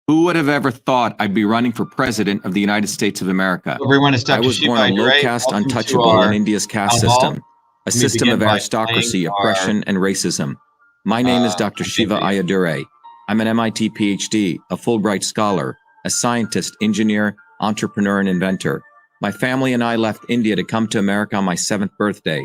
Who would have ever thought I'd be running for president of the United States of America? Everyone, it's I Dr. was born a Shiva. low caste Welcome to untouchable in our India's caste town hall. system, a Let me system begin of by aristocracy, playing our oppression, and racism. My name is Dr. campaign Shiva video. Ayyadurai. I'm an MIT PhD, a Fulbright scholar, a scientist, engineer, entrepreneur, and inventor. My family and I left India to come to America on my 7th birthday.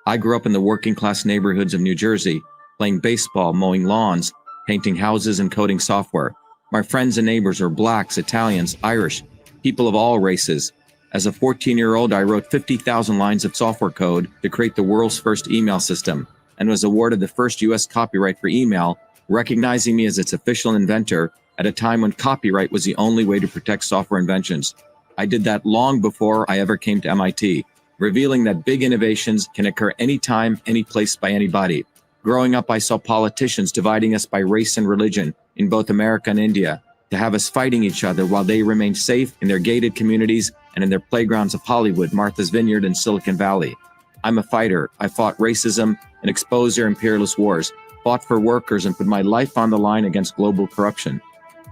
I grew up in the working class neighborhoods of New Jersey, playing baseball, mowing lawns, painting houses, and coding software. My friends and neighbors were blacks, Italians, Irish, people of all races. As a 14-year-old, I wrote 50,000 lines of software code to create the world's first email system and was awarded the first U.S. copyright for email, recognizing me as its official inventor at a time when copyright was the only way to protect software inventions. I did that long before I ever came to MIT, revealing that big innovations can occur anytime, any place, by anybody. Growing up, I saw politicians dividing us by race and religion in both America and India, to have us fighting each other while they remained safe in their gated communities and in their playgrounds of Hollywood, Martha's Vineyard, and Silicon Valley. I'm a fighter. I fought racism and exposed their imperialist wars, fought for workers, and put my life on the line against global corruption.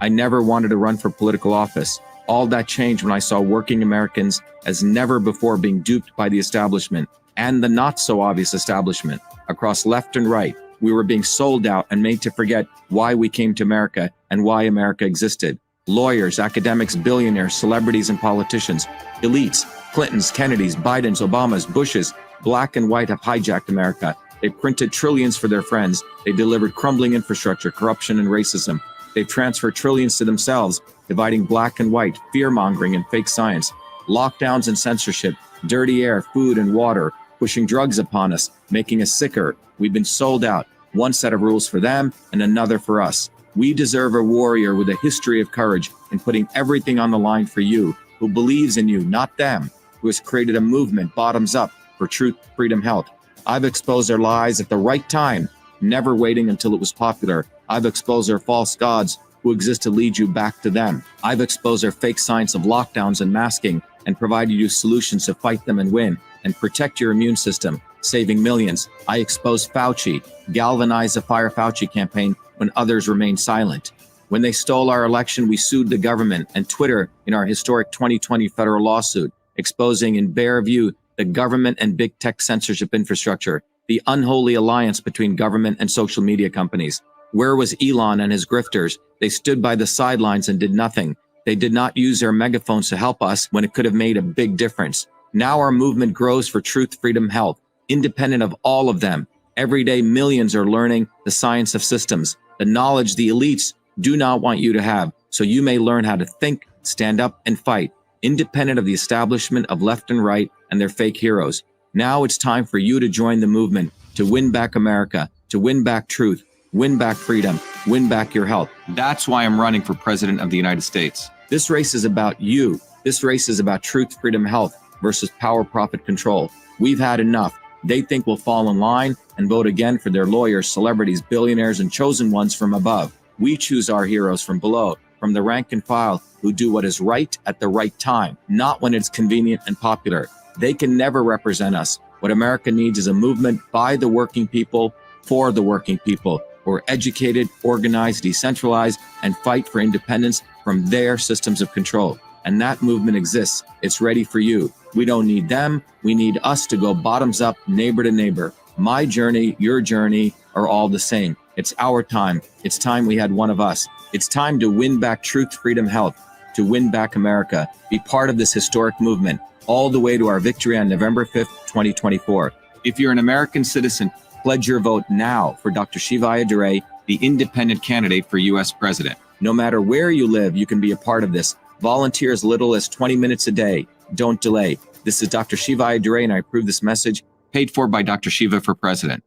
I never wanted to run for political office. All that changed when I saw working Americans as never before being duped by the establishment and the not-so-obvious establishment. Across left and right, we were being sold out and made to forget why we came to America and why America existed. Lawyers, academics, billionaires, celebrities, and politicians, elites, Clintons, Kennedys, Bidens, Obamas, Bushes, black and white have hijacked America. They printed trillions for their friends. They delivered crumbling infrastructure, corruption, and racism. They've transferred trillions to themselves, dividing black and white, fear-mongering, and fake science, lockdowns and censorship, dirty air, food, and water, pushing drugs upon us, making us sicker. We've been sold out. One set of rules for them and another for us. We deserve a warrior with a history of courage and putting everything on the line for you, who believes in you, not them, who has created a movement bottoms up for truth, freedom, health. I've exposed their lies at the right time, never waiting until it was popular. I've exposed their false gods who exist to lead you back to them. I've exposed their fake science of lockdowns and masking and provided you solutions to fight them and win and protect your immune system, saving millions. I exposed Fauci, galvanized the Fire Fauci campaign when others remained silent. When they stole our election, we sued the government and Twitter in our historic 2020 federal lawsuit, exposing in bare view the government and big tech censorship infrastructure, the unholy alliance between government and social media companies. Where was Elon and his grifters? They stood by the sidelines and did nothing. They did not use their megaphones to help us when it could have made a big difference. Now our movement grows for truth, freedom, health, independent of all of them. Every day, millions are learning the science of systems, the knowledge the elites do not want you to have, so you may learn how to think, stand up, and fight, independent of the establishment of left and right and their fake heroes. Now it's time for you to join the movement, to win back America, to win back truth, win back freedom, win back your health. That's why I'm running for president of the United States. This race is about you. This race is about truth, freedom, health versus power, profit, control. We've had enough. They think we'll fall in line and vote again for their lawyers, celebrities, billionaires, and chosen ones from above. We choose our heroes from below, from the rank and file, who do what is right at the right time, not when it's convenient and popular. They can never represent us. What America needs is a movement by the working people, for the working people, who are educated, organized, decentralized, and fight for independence from their systems of control. And that movement exists. It's ready for you. We don't need them. We need us to go bottoms up, neighbor to neighbor. My journey, your journey are all the same. It's our time. It's time we had one of us. It's time to win back truth, freedom, health, to win back America. Be part of this historic movement all the way to our victory on November 5th, 2024. If you're an American citizen, pledge your vote now for Dr. Shiva Ayyadurai, the independent candidate for U.S. president. No matter where you live, you can be a part of this. Volunteer as little as 20 minutes a day. Don't delay. This is Dr. Shiva Ayyadurai, and I approve this message, paid for by Dr. Shiva for president.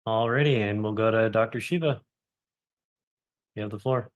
Alrighty, and we'll go to Dr. Shiva. You have the floor.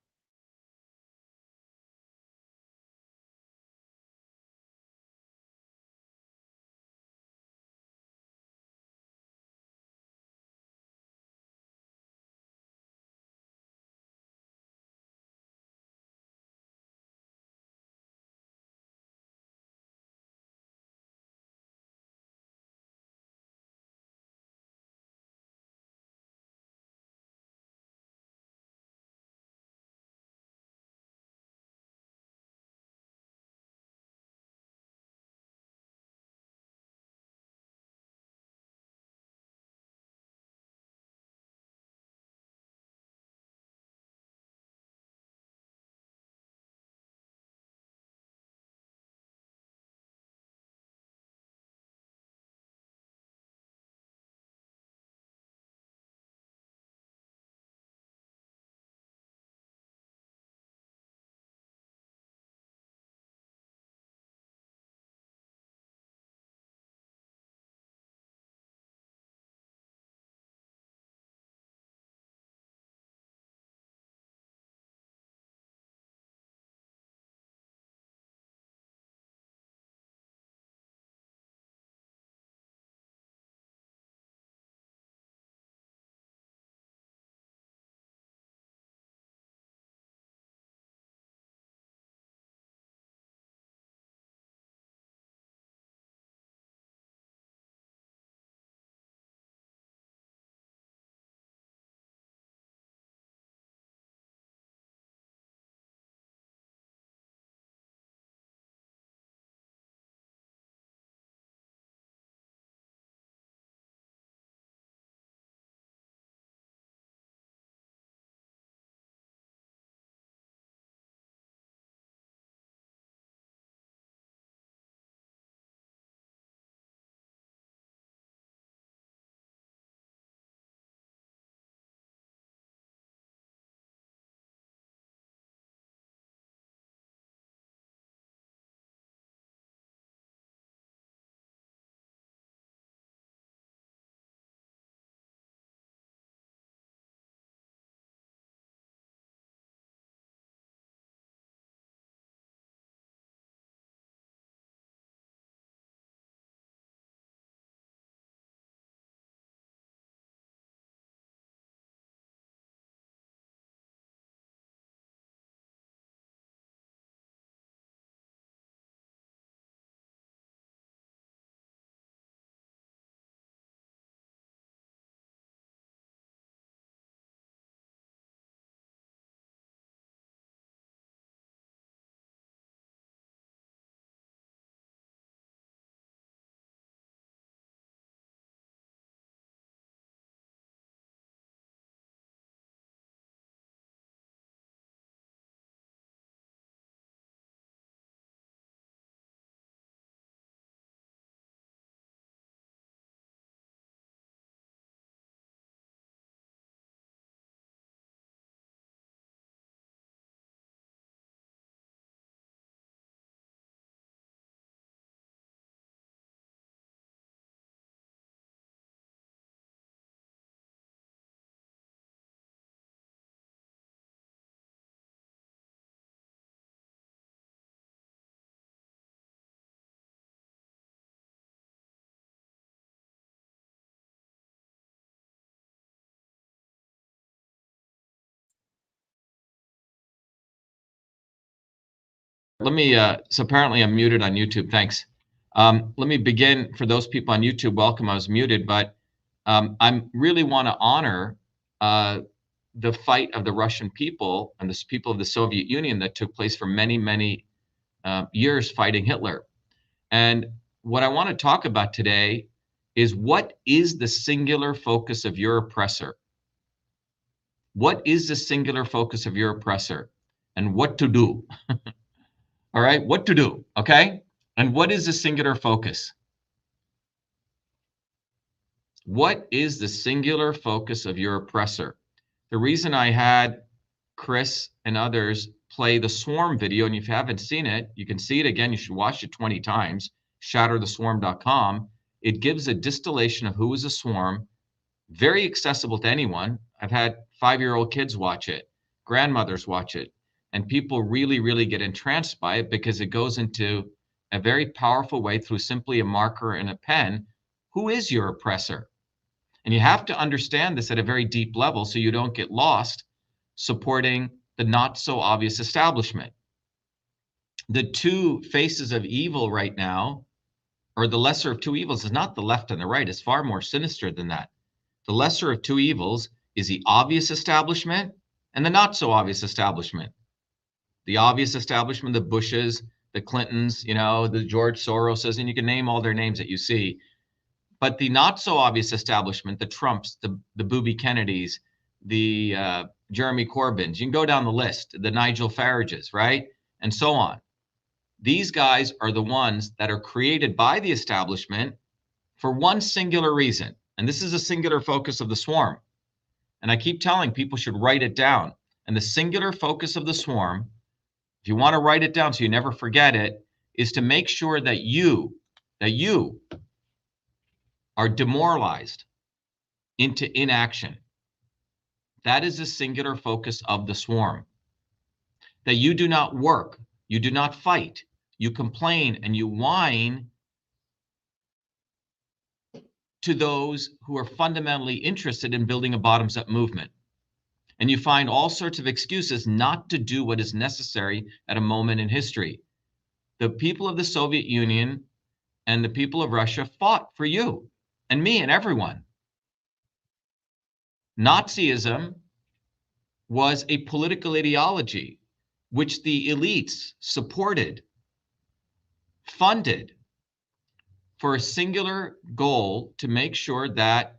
Let me, so apparently I'm muted on YouTube. Thanks. Let me begin. For those people on YouTube, welcome. I was muted, but I really want to honor the fight of the Russian people and the people of the Soviet Union that took place for many, many years fighting Hitler. And what I want to talk about today is, what is the singular focus of your oppressor? What is the singular focus of your oppressor, and what to do? All right, what to do, okay? And what is the singular focus? What is the singular focus of your oppressor? The reason I had Chris and others play the swarm video, and if you haven't seen it, you can see it again. You should watch it 20 times, shattertheswarm.com. It gives a distillation of who is a swarm, very accessible to anyone. I've had 5-year-old kids watch it, grandmothers watch it, and people really, really get entranced by it because it goes into a very powerful way through simply a marker and a pen. Who is your oppressor? And you have to understand this at a very deep level so you don't get lost supporting the not so obvious establishment. The two faces of evil right now, or the lesser of two evils, is not the left and the right. It's far more sinister than that. The lesser of two evils is the obvious establishment and the not so obvious establishment. The obvious establishment, the Bushes, the Clintons, the George Soroses, and you can name all their names that you see. But the not so obvious establishment, the Trumps, the Booby Kennedys, the Jeremy Corbyns, you can go down the list, the Nigel Farages, right? And so on. These guys are the ones that are created by the establishment for one singular reason. And this is a singular focus of the swarm. And I keep telling people should write it down. And the singular focus of the swarm, if you want to write it down so you never forget it, is to make sure that you are demoralized into inaction. That is the singular focus of the swarm. That you do not work, you do not fight, you complain and you whine to those who are fundamentally interested in building a bottoms-up movement. And you find all sorts of excuses not to do what is necessary at a moment in history. The people of the Soviet Union and the people of Russia fought for you and me and everyone. Nazism was a political ideology which the elites supported, funded, for a singular goal to make sure that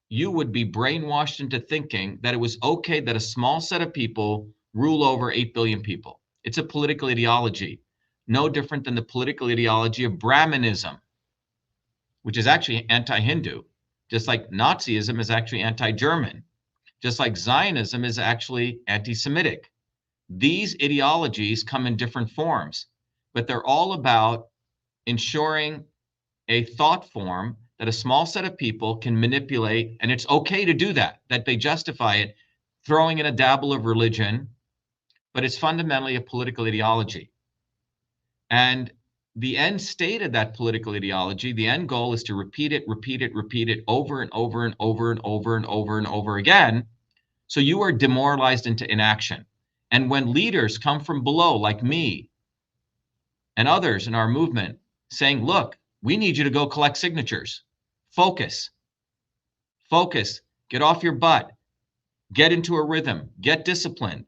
you would be brainwashed into thinking that it was okay that a small set of people rule over 8 billion people. It's a political ideology, no different than the political ideology of Brahmanism, which is actually anti-Hindu, just like Nazism is actually anti-German, just like Zionism is actually anti-Semitic. These ideologies come in different forms, but they're all about ensuring a thought form that a small set of people can manipulate, and it's okay to do that they justify it, throwing in a dabble of religion, but it's fundamentally a political ideology. And the end state of that political ideology, the end goal is to repeat it over and over and over and over and over and over again. So you are demoralized into inaction. And when leaders come from below, like me and others in our movement, saying, look, we need you to go collect signatures. Focus, get off your butt, get into a rhythm, get disciplined.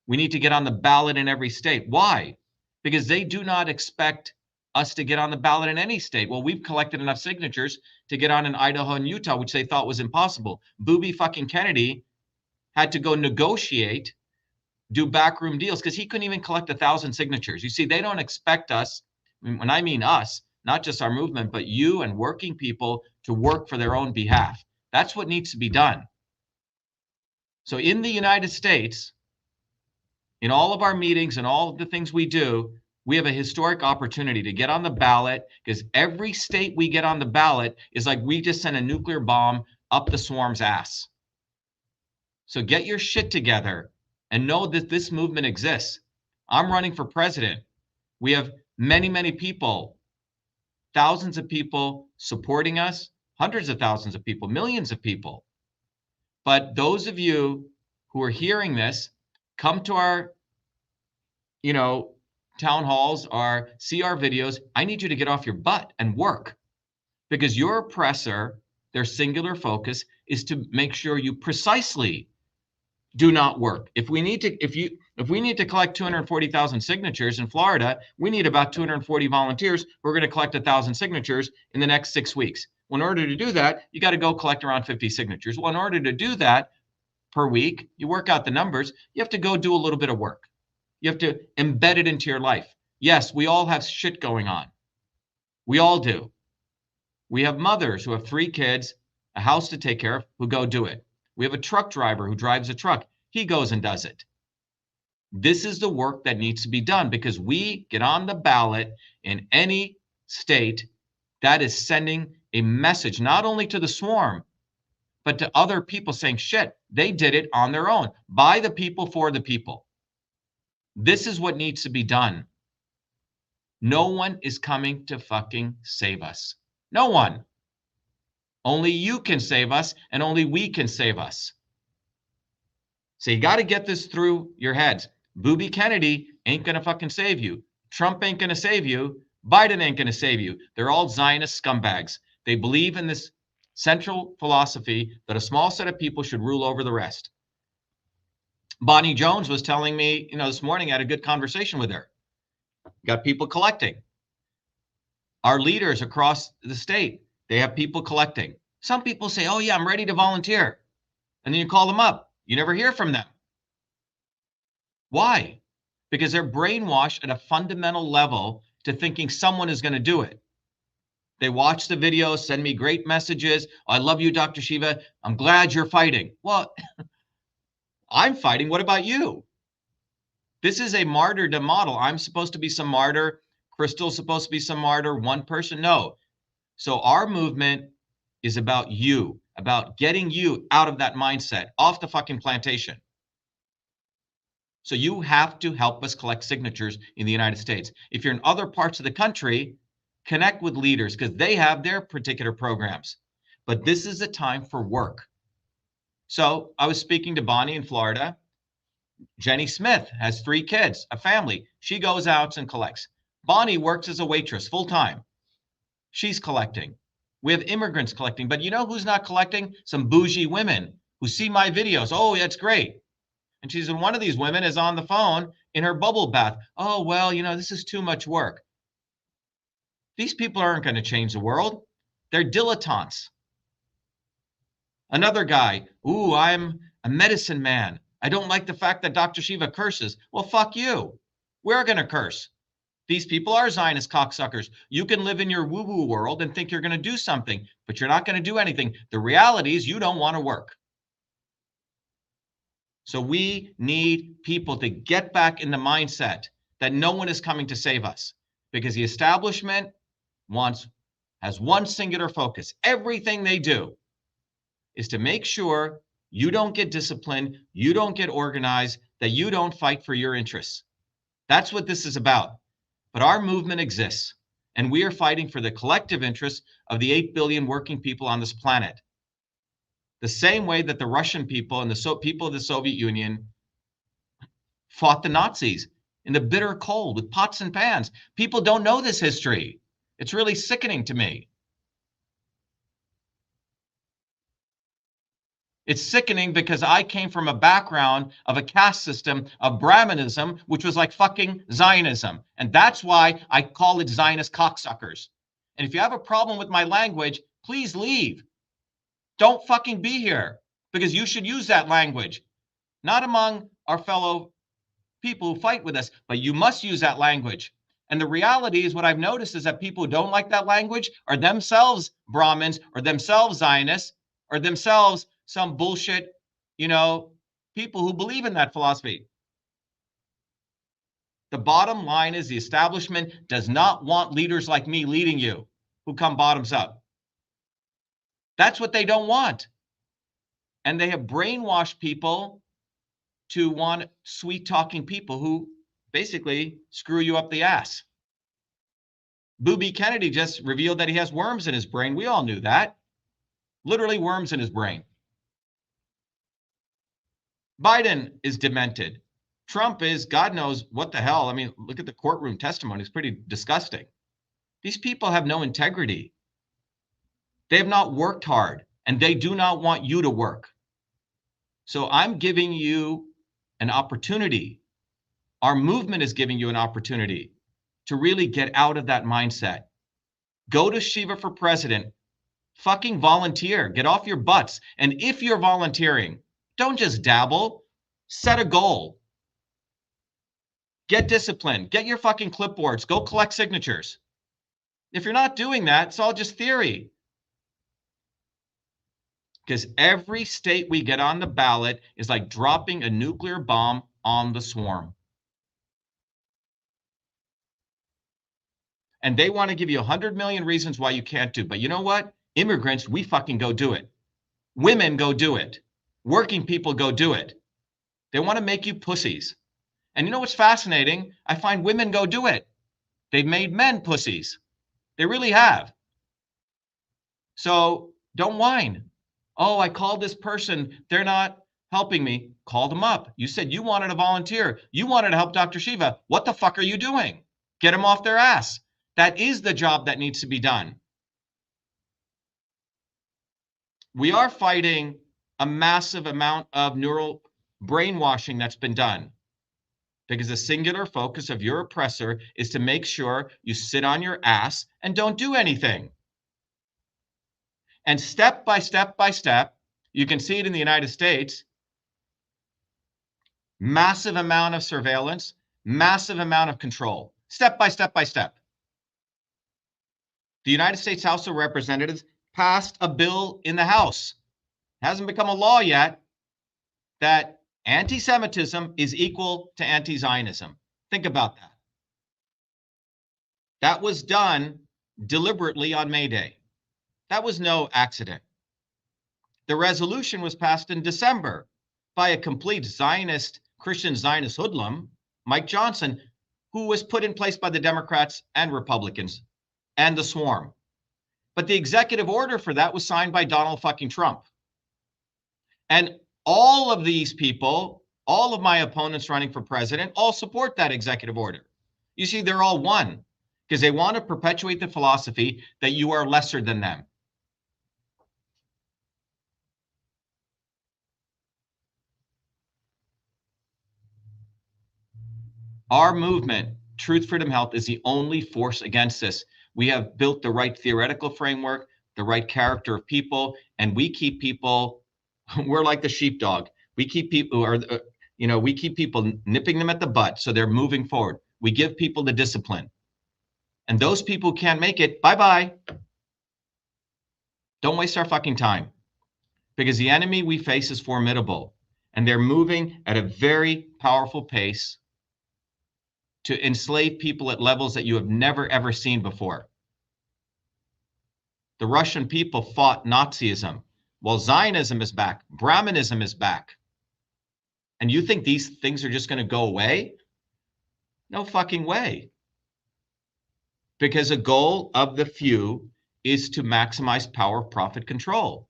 We need to get on the ballot in every state. Why? Because they do not expect us to get on the ballot in any state. Well, we've collected enough signatures to get on in Idaho and Utah, which they thought was impossible. Booby fucking Kennedy had to go negotiate, do backroom deals, because he couldn't even collect 1,000 signatures. You see, they don't expect us, when I mean us, not just our movement, but you and working people, to work for their own behalf. That's what needs to be done. So in the United States, in all of our meetings and all of the things we do, we have a historic opportunity to get on the ballot, because every state we get on the ballot is like we just sent a nuclear bomb up the swarm's ass. So get your shit together and know that this movement exists. I'm running for president. We have many, many people, thousands of people supporting us, hundreds of thousands of people, millions of people. But those of you who are hearing this, come to our, town halls or see our videos, I need you to get off your butt and work, because your oppressor, their singular focus is to make sure you precisely do not work. If we need to collect 240,000 signatures in Florida, we need about 240 volunteers. We're going to collect 1,000 signatures in the next 6 weeks. Well, in order to do that, you got to go collect around 50 signatures. Well, in order to do that per week, you work out the numbers, you have to go do a little bit of work. You have to embed it into your life. Yes, we all have shit going on. We all do. We have mothers who have 3 kids, a house to take care of, who go do it. We have a truck driver who drives a truck. He goes and does it. This is the work that needs to be done, because we get on the ballot in any state. That is sending a message not only to the swarm, but to other people saying, shit, they did it on their own, by the people, for the people. This is what needs to be done. No one is coming to fucking save us. No one. Only you can save us, and only we can save us. So you got to get this through your heads. Booby Kennedy ain't going to fucking save you. Trump ain't going to save you. Biden ain't going to save you. They're all Zionist scumbags. They believe in this central philosophy that a small set of people should rule over the rest. Bonnie Jones was telling me, this morning, I had a good conversation with her. Got people collecting. Our leaders across the state, they have people collecting. Some people say, oh yeah, I'm ready to volunteer. And then you call them up. You never hear from them. Why? Because they're brainwashed at a fundamental level to thinking someone is going to do it. They watch the videos, send me great messages. Oh, I love you, Dr. Shiva. I'm glad you're fighting. Well, I'm fighting. What about you? This is a martyrdom model. I'm supposed to be some martyr. Crystal's supposed to be some martyr. One person. No. So our movement is about you, about getting you out of that mindset, off the fucking plantation. So you have to help us collect signatures in the United States. If you're in other parts of the country, connect with leaders, because they have their particular programs. But this is a time for work. So I was speaking to Bonnie in Florida. Jenny Smith has 3 kids, a family. She goes out and collects. Bonnie works as a waitress full time. She's collecting. We have immigrants collecting. But you know who's not collecting? Some bougie women who see my videos. Oh, that's great. And she's one of these women is on the phone in her bubble bath. Oh, well, this is too much work. These people aren't going to change the world. They're dilettantes. Another guy, ooh, I'm a medicine man. I don't like the fact that Dr. Shiva curses. Well, fuck you. We're going to curse. These people are Zionist cocksuckers. You can live in your woo-woo world and think you're going to do something, but you're not going to do anything. The reality is you don't want to work. So we need people to get back in the mindset that no one is coming to save us, because the establishment has one singular focus. Everything they do is to make sure you don't get disciplined, you don't get organized, that you don't fight for your interests. That's what this is about. But our movement exists, and we are fighting for the collective interests of the 8 billion working people on this planet. The same way that the Russian people and the people of the Soviet Union fought the Nazis in the bitter cold with pots and pans. People don't know this history. It's really sickening to me. It's sickening because I came from a background of a caste system of Brahmanism, which was like fucking Zionism. And that's why I call it Zionist cocksuckers. And if you have a problem with my language, please leave. Don't fucking be here, because you should use that language, not among our fellow people who fight with us, but you must use that language. And the reality is, what I've noticed is that people who don't like that language are themselves Brahmins, or themselves Zionists, or themselves some bullshit, people who believe in that philosophy. The bottom line is the establishment does not want leaders like me leading you, who come bottoms up. That's what they don't want. And they have brainwashed people to want sweet-talking people who basically screw you up the ass. Booby Kennedy just revealed that he has worms in his brain. We all knew that. Literally worms in his brain. Biden is demented. Trump is, God knows what the hell. I mean, look at the courtroom testimony. It's pretty disgusting. These people have no integrity. They have not worked hard, and they do not want you to work. So I'm giving you an opportunity. Our movement is giving you an opportunity to really get out of that mindset. Go to Shiva for President. Fucking volunteer. Get off your butts. And if you're volunteering, don't just dabble. Set a goal. Get disciplined. Get your fucking clipboards. Go collect signatures. If you're not doing that, it's all just theory. Because every state we get on the ballot is like dropping a nuclear bomb on the swarm. And they want to give you 100 million reasons why you can't do. But you know what? Immigrants, we fucking go do it. Women go do it. Working people go do it. They want to make you pussies. And you know what's fascinating? I find women go do it. They've made men pussies. They really have. So don't whine. Oh, I called this person. They're not helping me. Call them up. You said you wanted to volunteer. You wanted to help Dr. Shiva. What the fuck are you doing? Get them off their ass. That is the job that needs to be done. We are fighting a massive amount of neural brainwashing that's been done, because the singular focus of your oppressor is to make sure you sit on your ass and don't do anything. And step by step by step, you can see it in the United States, massive amount of surveillance, massive amount of control, step by step by step. The United States House of Representatives passed a bill in the House. It hasn't become a law yet, that anti-Semitism is equal to anti-Zionism. Think about that. That was done deliberately on May Day. That was no accident. The resolution was passed in December by a complete Zionist, Christian Zionist hoodlum, Mike Johnson, who was put in place by the Democrats and Republicans and the swarm. But the executive order for that was signed by Donald fucking Trump. And all of these people, all of my opponents running for president, all support that executive order. You see, they're all one, because they want to perpetuate the philosophy that you are lesser than them. Our movement, Truth, Freedom, Health, is the only force against this. We have built the right theoretical framework, the right character of people, and we keep people, we're like the sheepdog. We keep people, we keep people nipping them at the butt so they're moving forward. We give people the discipline. And those people who can't make it, bye-bye. Don't waste our fucking time, because the enemy we face is formidable, and they're moving at a very powerful pace to enslave people at levels that you have never, ever seen before. The Russian people fought Nazism. Well, Zionism is back. Brahmanism is back. And you think these things are just going to go away? No fucking way. Because a goal of the few is to maximize power, profit, control.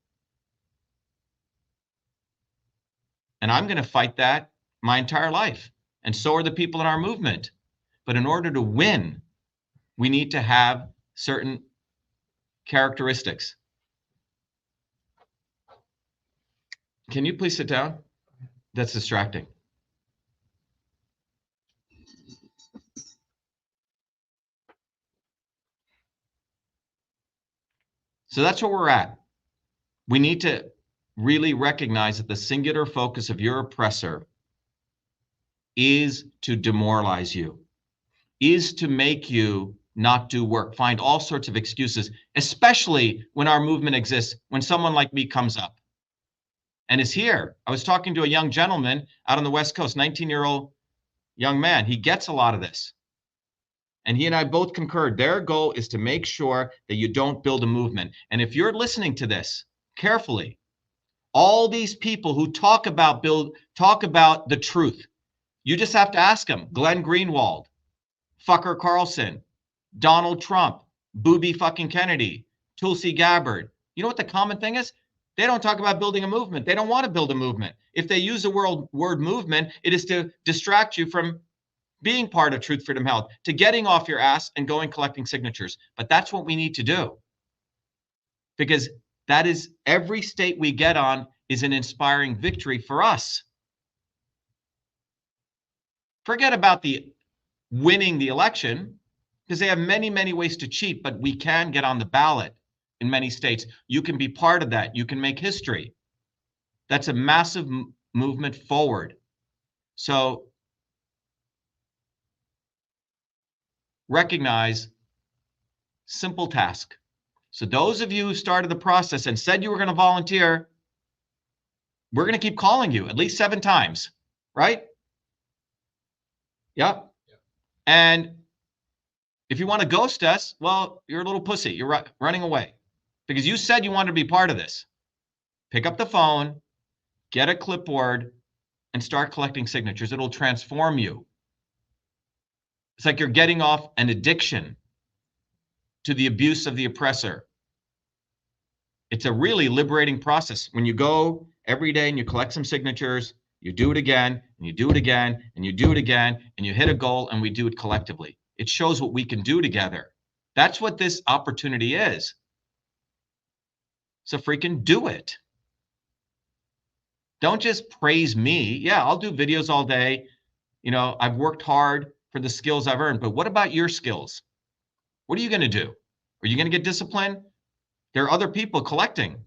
And I'm going to fight that my entire life. And so are the people in our movement. But in order to win, we need to have certain characteristics. Can you please sit down? That's distracting. So that's where we're at. We need to really recognize that the singular focus of your oppressor is to demoralize you, is to make you not do work, find all sorts of excuses, especially when our movement exists, when someone like me comes up and is here. I was talking to a young gentleman out on the West Coast, 19-year-old young man. He gets a lot of this. And he and I both concurred. Their goal is to make sure that you don't build a movement. And if you're listening to this carefully, all these people who talk about the truth, you just have to ask them. Glenn Greenwald, Fucker Carlson, Donald Trump, Booby fucking Kennedy, Tulsi Gabbard. You know what the common thing is? They don't talk about building a movement. They don't want to build a movement. If they use the word movement, it is to distract you from being part of Truth, Freedom, Health, to getting off your ass and going collecting signatures. But that's what we need to do. Because that is, every state we get on is an inspiring victory for us. Forget about the winning the election, because they have many, many ways to cheat, but we can get on the ballot in many states. You can be part of that. You can make history. That's a massive movement forward. So recognize simple task. So those of you who started the process and said you were going to volunteer, we're going to keep calling you at least 7 times, right? Yep. And if you want to ghost us, well, you're a little pussy. You're running away because you said you wanted to be part of this. Pick up the phone, get a clipboard, and start collecting signatures. It'll transform you. It's like you're getting off an addiction to the abuse of the oppressor. It's a really liberating process. When you go every day and you collect some signatures, you do it again, and you do it again, and you do it again, and you hit a goal, and we do it collectively. It shows what we can do together. That's what this opportunity is. So freaking do it. Don't just praise me. Yeah, I'll do videos all day. You know, I've worked hard for the skills I've earned, but what about your skills? What are you going to do? Are you going to get disciplined? There are other people collecting.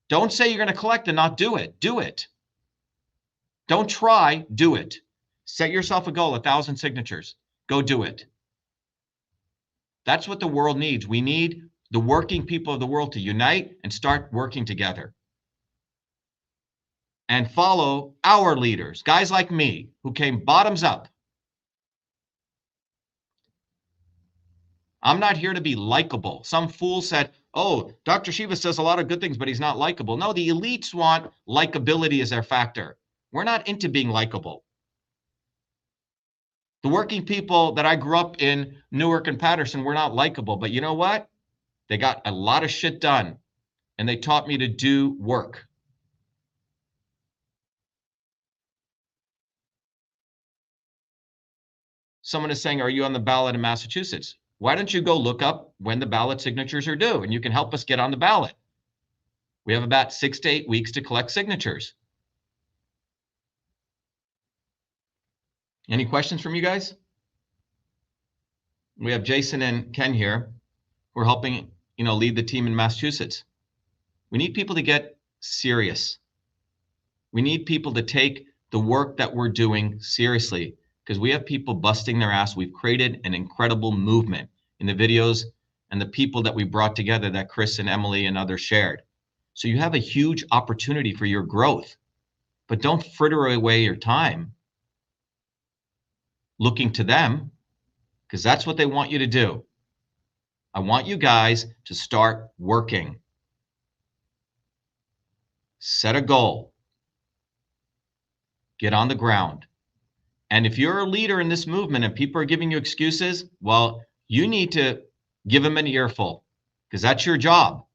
Don't say you're going to collect and not do it. Do it. Don't try, do it. Set yourself a goal, 1,000 signatures. Go do it. That's what the world needs. We need the working people of the world to unite and start working together. And follow our leaders, guys like me, who came bottoms up. I'm not here to be likable. Some fool said, oh, Dr. Shiva says a lot of good things, but he's not likable. No, the elites want likability as their factor. We're not into being likable. The working people that I grew up in Newark and Patterson were not likable, but you know what? They got a lot of shit done, and they taught me to do work. Someone is saying, are you on the ballot in Massachusetts? Why don't you go look up when the ballot signatures are due, and you can help us get on the ballot. We have about 6 to 8 weeks to collect signatures. Any questions from you guys? We have Jason and Ken here. We're helping, lead the team in Massachusetts. We need people to get serious. We need people to take the work that we're doing seriously, because we have people busting their ass. We've created an incredible movement in the videos and the people that we brought together that Chris and Emily and others shared. So you have a huge opportunity for your growth, but don't fritter away your time looking to them, because that's what they want you to do. I want you guys to start working. Set a goal. Get on the ground. And if you're a leader in this movement and people are giving you excuses, well, you need to give them an earful, because that's your job,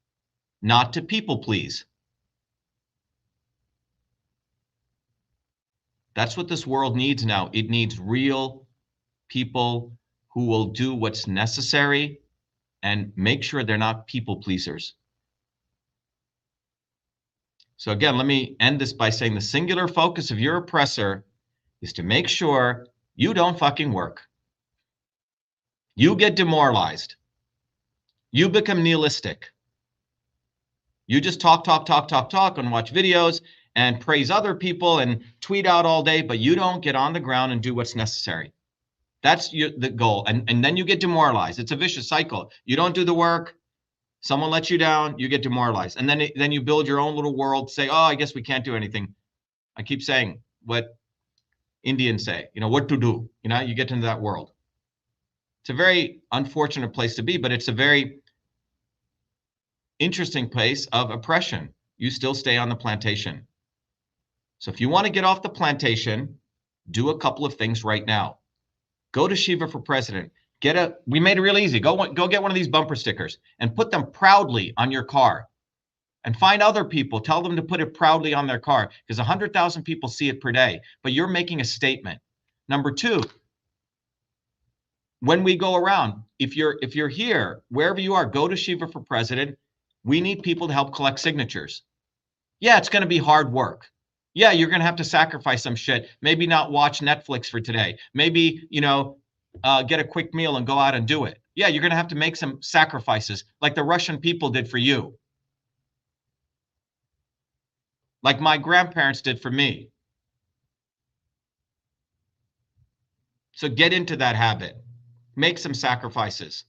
not to people please. That's what this world needs now. It needs real people who will do what's necessary and make sure they're not people pleasers. So again, let me end this by saying the singular focus of your oppressor is to make sure you don't fucking work. You get demoralized. You become nihilistic. You just talk and watch videos and praise other people and tweet out all day, but you don't get on the ground and do what's necessary. That's the goal. And then you get demoralized. It's a vicious cycle. You don't do the work. Someone lets you down, you get demoralized. And then you build your own little world, say, oh, I guess we can't do anything. I keep saying what Indians say, what to do. You get into that world. It's a very unfortunate place to be, but it's a very interesting place of oppression. You still stay on the plantation. So if you want to get off the plantation, do a couple of things right now. Go to Shiva for President. We made it real easy. Go get one of these bumper stickers and put them proudly on your car. and find other people. Tell them to put it proudly on their car, because 100,000 people see it per day, but you're making a statement. Number two, when we go around, if you're here, wherever you are, go to Shiva for President. We need people to help collect signatures. Yeah, it's going to be hard work. Yeah, you're going to have to sacrifice some shit. Maybe not watch Netflix for today. Maybe, get a quick meal and go out and do it. Yeah, you're going to have to make some sacrifices like the Russian people did for you. Like my grandparents did for me. So get into that habit. Make some sacrifices.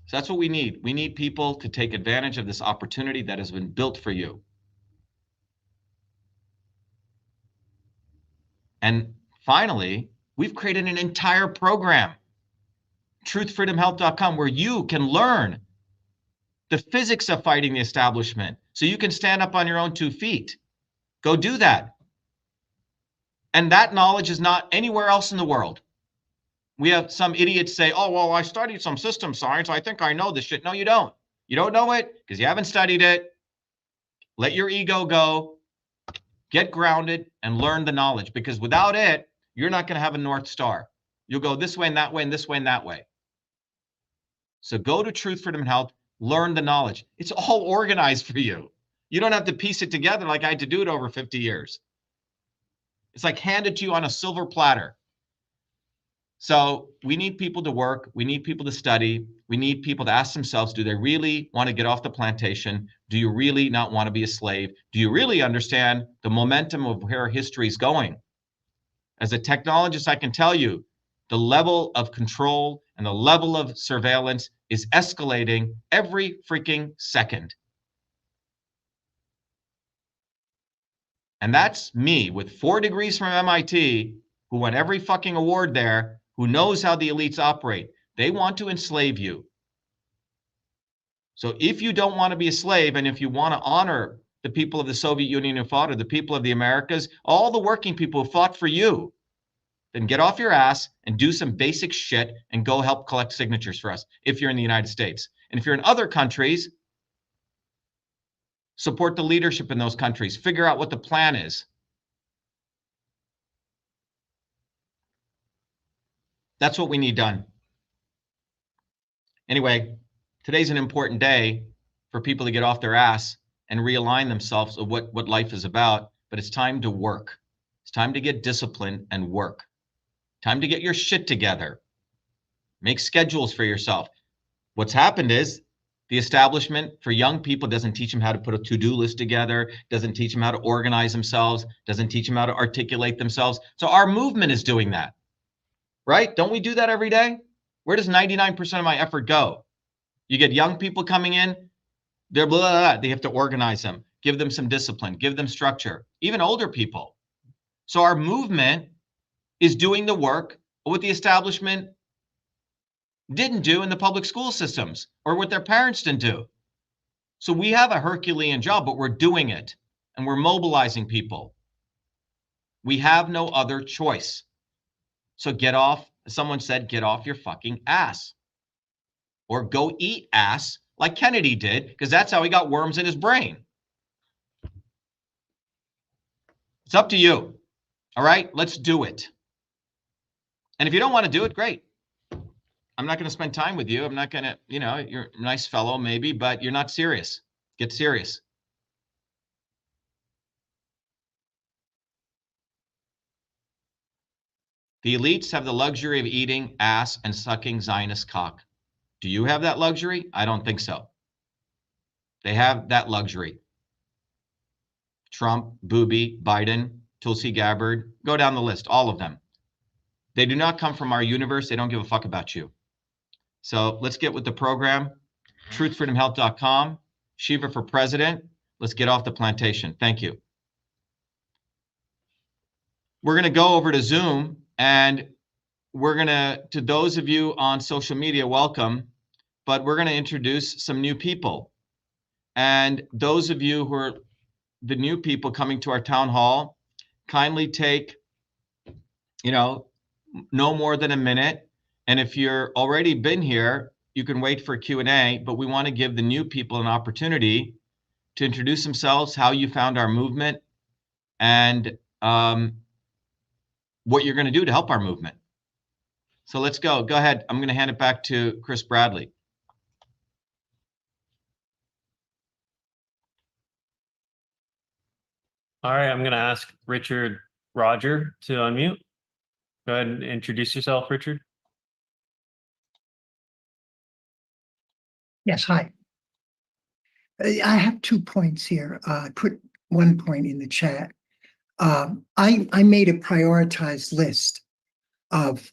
So that's what we need. We need people to take advantage of this opportunity that has been built for you. And finally, we've created an entire program, truthfreedomhealth.com, where you can learn the physics of fighting the establishment so you can stand up on your own 2 feet. Go do that. And that knowledge is not anywhere else in the world. We have some idiots say, oh, well, I studied some system science. I think I know this shit. No, you don't. You don't know it because you haven't studied it. Let your ego go. Get grounded and learn the knowledge, because without it, you're not going to have a North Star. You'll go this way and that way and this way and that way. So go to Truth, Freedom, and Health. Learn the knowledge. It's all organized for you. You don't have to piece it together like I had to do it over 50 years. It's like handed to you on a silver platter. So we need people to work. We need people to study. We need people to ask themselves, do they really want to get off the plantation? Do you really not want to be a slave? Do you really understand the momentum of where history is going? As a technologist, I can tell you the level of control and the level of surveillance is escalating every freaking second. And that's me with 4 degrees from MIT, who won every fucking award there, who knows how the elites operate. They want to enslave you. So if you don't want to be a slave, and if you want to honor the people of the Soviet Union who fought, or the people of the Americas, all the working people who fought for you, then get off your ass and do some basic shit and go help collect signatures for us if you're in the United States. And if you're in other countries, support the leadership in those countries. Figure out what the plan is. That's what we need done. Anyway, today's an important day for people to get off their ass and realign themselves with what life is about. But it's time to work. It's time to get disciplined and work. Time to get your shit together. Make schedules for yourself. What's happened is the establishment for young people doesn't teach them how to put a to-do list together, doesn't teach them how to organize themselves, doesn't teach them how to articulate themselves. So our movement is doing that, right? Don't we do that every day? Where does 99% of my effort go? You get young people coming in, they're blah, blah, blah. They have to organize them, give them some discipline, give them structure, even older people. So our movement is doing the work of what the establishment didn't do in the public school systems, or what their parents didn't do. So we have a Herculean job, but we're doing it and we're mobilizing people. We have no other choice. So get off, someone said, get off your fucking ass, or go eat ass like Kennedy did, because that's how he got worms in his brain. It's up to you. All right, let's do it. And if you don't want to do it, great. I'm not going to spend time with you. I'm not going to, you're a nice fellow maybe, but you're not serious. Get serious. The elites have the luxury of eating ass and sucking Zionist cock. Do you have that luxury? I don't think so. They have that luxury. Trump, Booby, Biden, Tulsi Gabbard, go down the list, all of them. They do not come from our universe. They don't give a fuck about you. So let's get with the program. truthfreedomhealth.com, Shiva for President. Let's get off the plantation. Thank you. We're going to go over to Zoom, and we're going to those of you on social media, welcome, but we're going to introduce some new people. And those of you who are the new people coming to our town hall, kindly take, no more than a minute. And if you're already been here, you can wait for Q&A, but we want to give the new people an opportunity to introduce themselves, how you found our movement, and what you're going to do to help our movement. So let's go. Go ahead. I'm going to hand it back to Chris Bradley. All right, I'm going to ask Richard Roger to unmute. Go ahead and introduce yourself, Richard. Yes, hi. I have 2 points here. I put 1 point in the chat. I made a prioritized list of,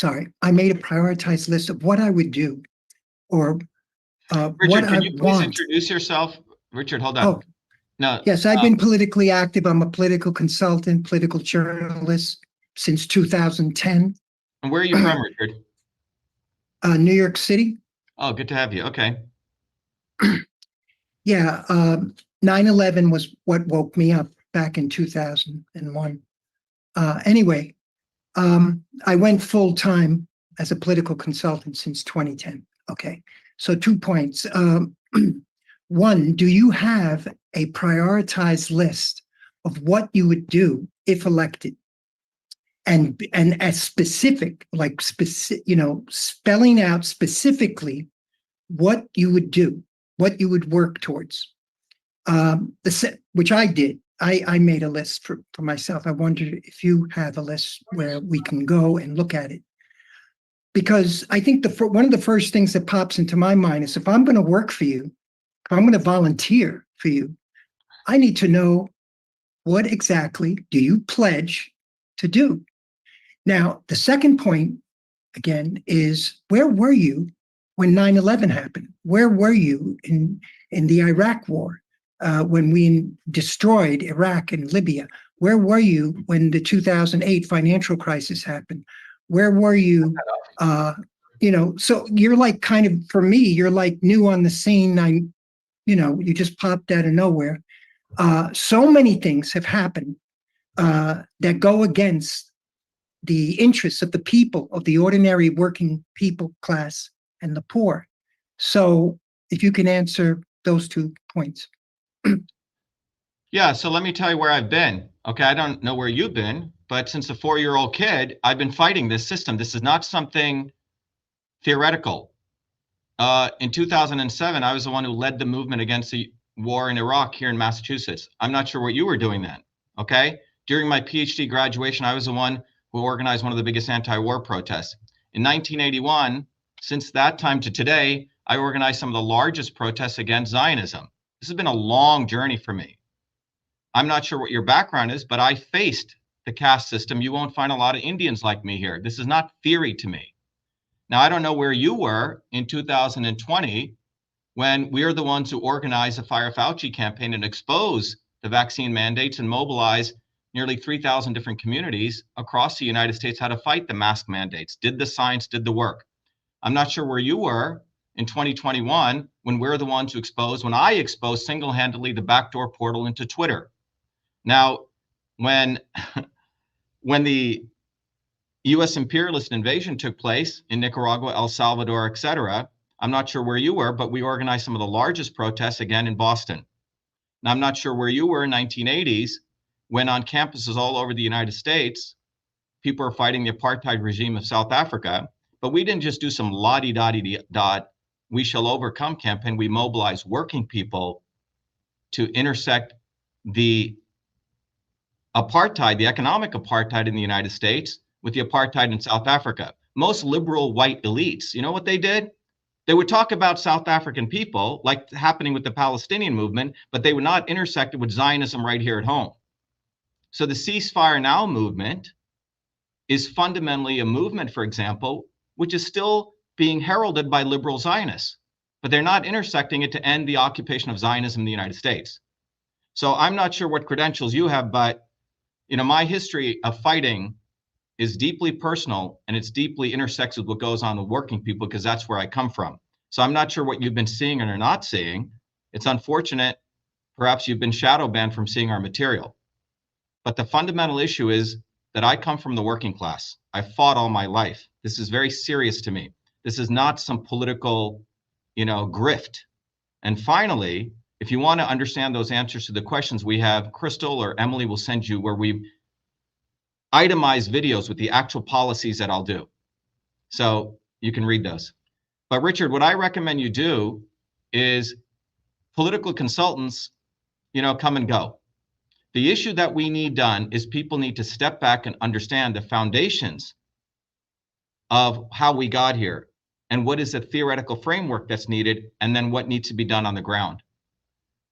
I made a prioritized list of what I would do or Richard, what can I you please want. introduce yourself? Richard, hold on. Oh, No. yes, I've been politically active. I'm a political consultant, political journalist since 2010. And where are you from, Richard? New York City. Oh, good to have you. Okay. Yeah, 9/11 was what woke me up back in 2001. Anyway, I went full time as a political consultant since 2010. Okay, so 2 points. One, do you have a prioritized list of what you would do if elected? And as specific, like spelling out specifically what you would do, what you would work towards. Which I did. I made a list for myself. I wondered if you have a list where we can go and look at it. Because I think one of the first things that pops into my mind is if I'm going to work for you, if I'm going to volunteer for you, I need to know what exactly do you pledge to do. Now, the second point, again, is where were you when 9/11 happened? Where were you in the Iraq War, when we destroyed Iraq and Libya? Where were you when the 2008 financial crisis happened? Where were you? So you're like kind of, for me, you're like new on the scene. You just popped out of nowhere. So many things have happened that go against the interests of the people, of the ordinary working people class and the poor. So if you can answer those 2 points. Yeah, so let me tell you where I've been. Okay, I don't know where you've been, but since a 4-year-old kid, I've been fighting this system. This is not something theoretical. In 2007, I was the one who led the movement against the war in Iraq here in Massachusetts. I'm not sure what you were doing then, okay? During my PhD graduation, I was the one who organized one of the biggest anti-war protests. In 1981, since that time to today, I organized some of the largest protests against Zionism. This has been a long journey for me. I'm not sure what your background is, but I faced the caste system. You won't find a lot of Indians like me here. This is not theory to me. Now, I don't know where you were in 2020 when we are the ones who organized the Fire Fauci campaign and expose the vaccine mandates and mobilize nearly 3,000 different communities across the United States how to fight the mask mandates, did the science, did the work. I'm not sure where you were in 2021 when we're the ones who exposed, when I exposed single-handedly the backdoor portal into Twitter. Now, when the US imperialist invasion took place in Nicaragua, El Salvador, etc., I'm not sure where you were, but we organized some of the largest protests again in Boston. Now, I'm not sure where you were in 1980s when on campuses all over the United States, people were fighting the apartheid regime of South Africa, but we didn't just do some la-di-da-di-dot, we shall overcome campaign. We mobilized working people to intersect the apartheid, the economic apartheid in the United States with the apartheid in South Africa. Most liberal white elites, you know what they did? They would talk about South African people, like happening with the Palestinian movement, but they would not intersect it with Zionism right here at home. So the Ceasefire Now movement is fundamentally a movement, for example, which is still being heralded by liberal Zionists, but they're not intersecting it to end the occupation of Zionism in the United States. So I'm not sure what credentials you have, but my history of fighting is deeply personal and it's deeply intersects with what goes on with working people because that's where I come from. So I'm not sure what you've been seeing or not seeing. It's unfortunate. Perhaps you've been shadow banned from seeing our material. But the fundamental issue is that I come from the working class. I fought all my life. This is very serious to me. This is not some political, grift. And finally, if you want to understand those answers to the questions, we have Crystal or Emily will send you where we itemize videos with the actual policies that I'll do. So you can read those. But Richard, what I recommend you do is political consultants, come and go. The issue that we need done is people need to step back and understand the foundations of how we got here and what is the theoretical framework that's needed and then what needs to be done on the ground.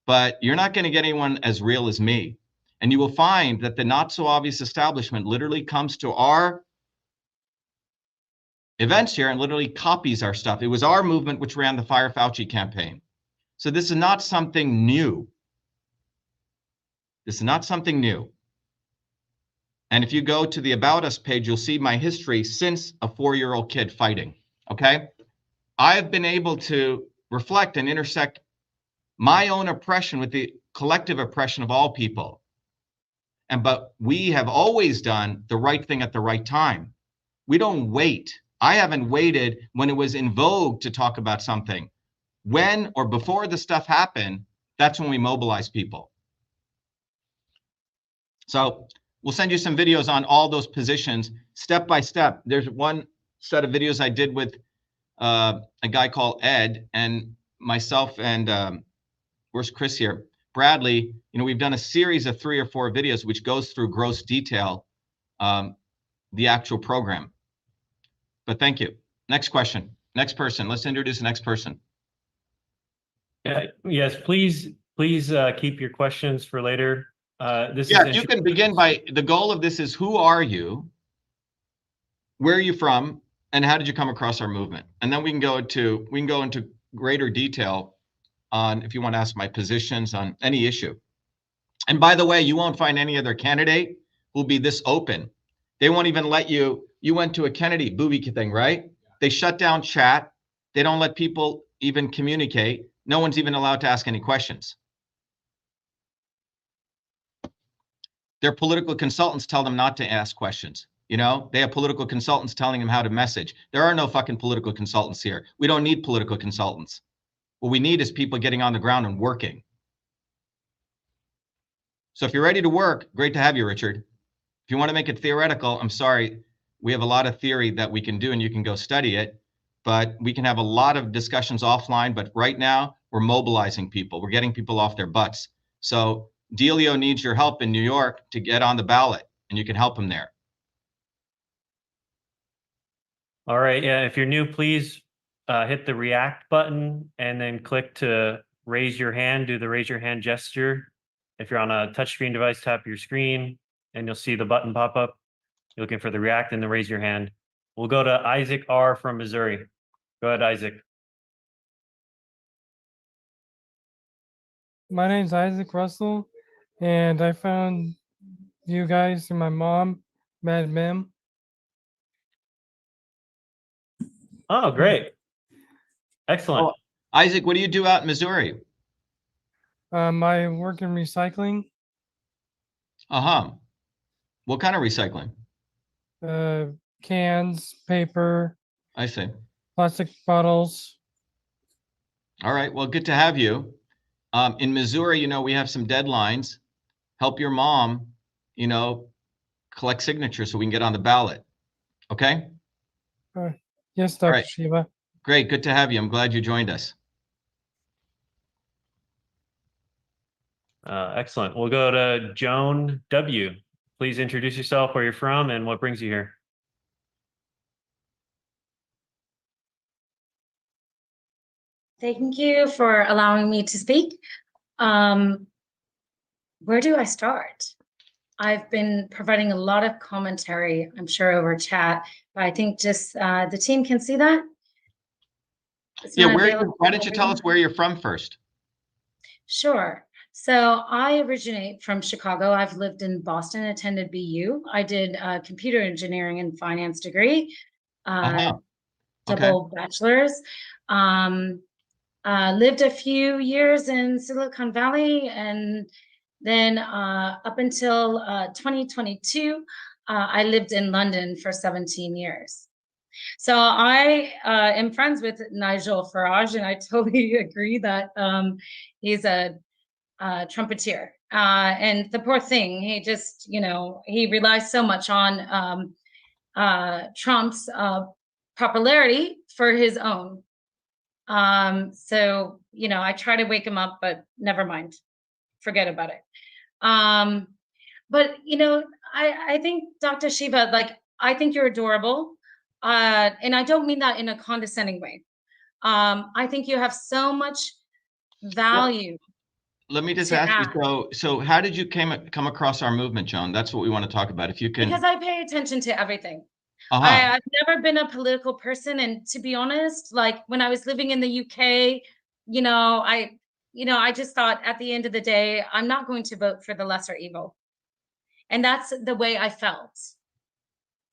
But you're not going to get anyone as real as me. And you will find that the not so obvious establishment literally comes to our events here and literally copies our stuff. It was our movement which ran the Fire Fauci campaign. So this is not something new. This is not something new. And if you go to the About Us page, you'll see my history since a 4-year-old kid fighting, okay? I've been able to reflect and intersect my own oppression with the collective oppression of all people. But we have always done the right thing at the right time. We don't wait. I haven't waited when it was in vogue to talk about something. When or before the stuff happened, that's when we mobilize people. So we'll send you some videos on all those positions, step by step. There's one set of videos I did with a guy called Ed and myself and where's Chris here? Bradley. We've done a series of 3 or 4 videos which goes through gross detail the actual program. But thank you. Next question. Next person. Let's introduce the next person. Yes, please keep your questions for later. You can begin by, the goal of this is, who are you? Where are you from? And how did you come across our movement? And then we can go into greater detail on, if you want to ask my positions on any issue. And by the way, you won't find any other candidate who'll be this open. They won't even let you went to a Kennedy booby thing, right? They shut down chat. They don't let people even communicate. No one's even allowed to ask any questions. Their political consultants tell them not to ask questions. They have political consultants telling them how to message. There are no fucking political consultants here. We don't need political consultants. What we need is people getting on the ground and working. So if you're ready to work, great to have you, Richard. If you want to make it theoretical, I'm sorry. We have a lot of theory that we can do and you can go study it, but we can have a lot of discussions offline. But right now we're mobilizing people. We're getting people off their butts. So Delio needs your help in New York to get on the ballot, and you can help him there. All right. Yeah. If you're new, please hit the react button and then click to raise your hand. Do the raise your hand gesture. If you're on a touchscreen device, tap your screen and you'll see the button pop up. You're looking for the react and then raise your hand. We'll go to Isaac R. from Missouri. Go ahead, Isaac. My name's Isaac Russell, and I found you guys through my mom, Mad Mim. Oh, great. Excellent. Oh, Isaac, what do you do out in Missouri? I work in recycling. What kind of recycling? Cans, paper. I see. Plastic bottles. All right. Well, good to have you. In Missouri, we have some deadlines. Help your mom, collect signatures so we can get on the ballot. Okay? Yes, Dr. Shiva. Great. Good to have you. I'm glad you joined us. Excellent. We'll go to Joan W. Please introduce yourself, where you're from, and what brings you here. Thank you for allowing me to speak. Where do I start? I've been providing a lot of commentary, I'm sure over chat, but I think just the team can see that. Yeah, why don't you tell us where you're from first? Sure. So I originate from Chicago. I've lived in Boston, attended BU. I did a computer engineering and finance degree, double bachelor's. Lived a few years in Silicon Valley, and then up until 2022, I lived in London for 17 years. So I am friends with Nigel Farage, and I totally agree that he's a trumpeter. And the poor thing, he just, he relies so much on Trump's popularity for his own. So, I try to wake him up, but never mind. Forget about it. But, I think Dr. Shiva, like, I think you're adorable. And I don't mean that in a condescending way. I think you have so much value. Let me just to ask add. you, so how did you come across our movement, Joan? That's what we want to talk about. If you can. Because I pay attention to everything. Uh-huh. I've never been a political person, and to be honest, like when I was living in the UK, I just thought at the end of the day, I'm not going to vote for the lesser evil. And that's the way I felt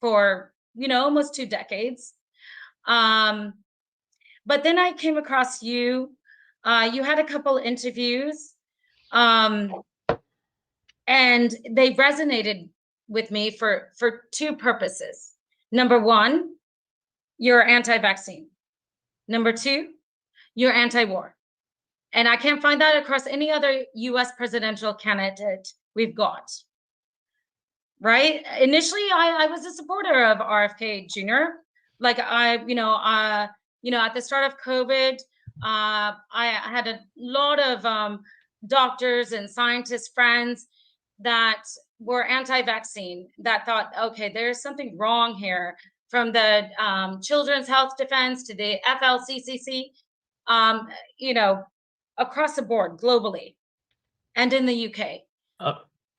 for, almost 2 decades. But then I came across you. You had a couple interviews, and they resonated with me for 2 purposes. Number 1, you're anti-vaccine. Number 2, you're anti-war. And I can't find that across any other US presidential candidate we've got. Right? Initially, I was a supporter of RFK Jr. Like at the start of COVID, I had a lot of doctors and scientist friends that were anti-vaccine, that thought, okay, there's something wrong here, from the Children's Health Defense to the FLCCC, across the board globally and in the UK.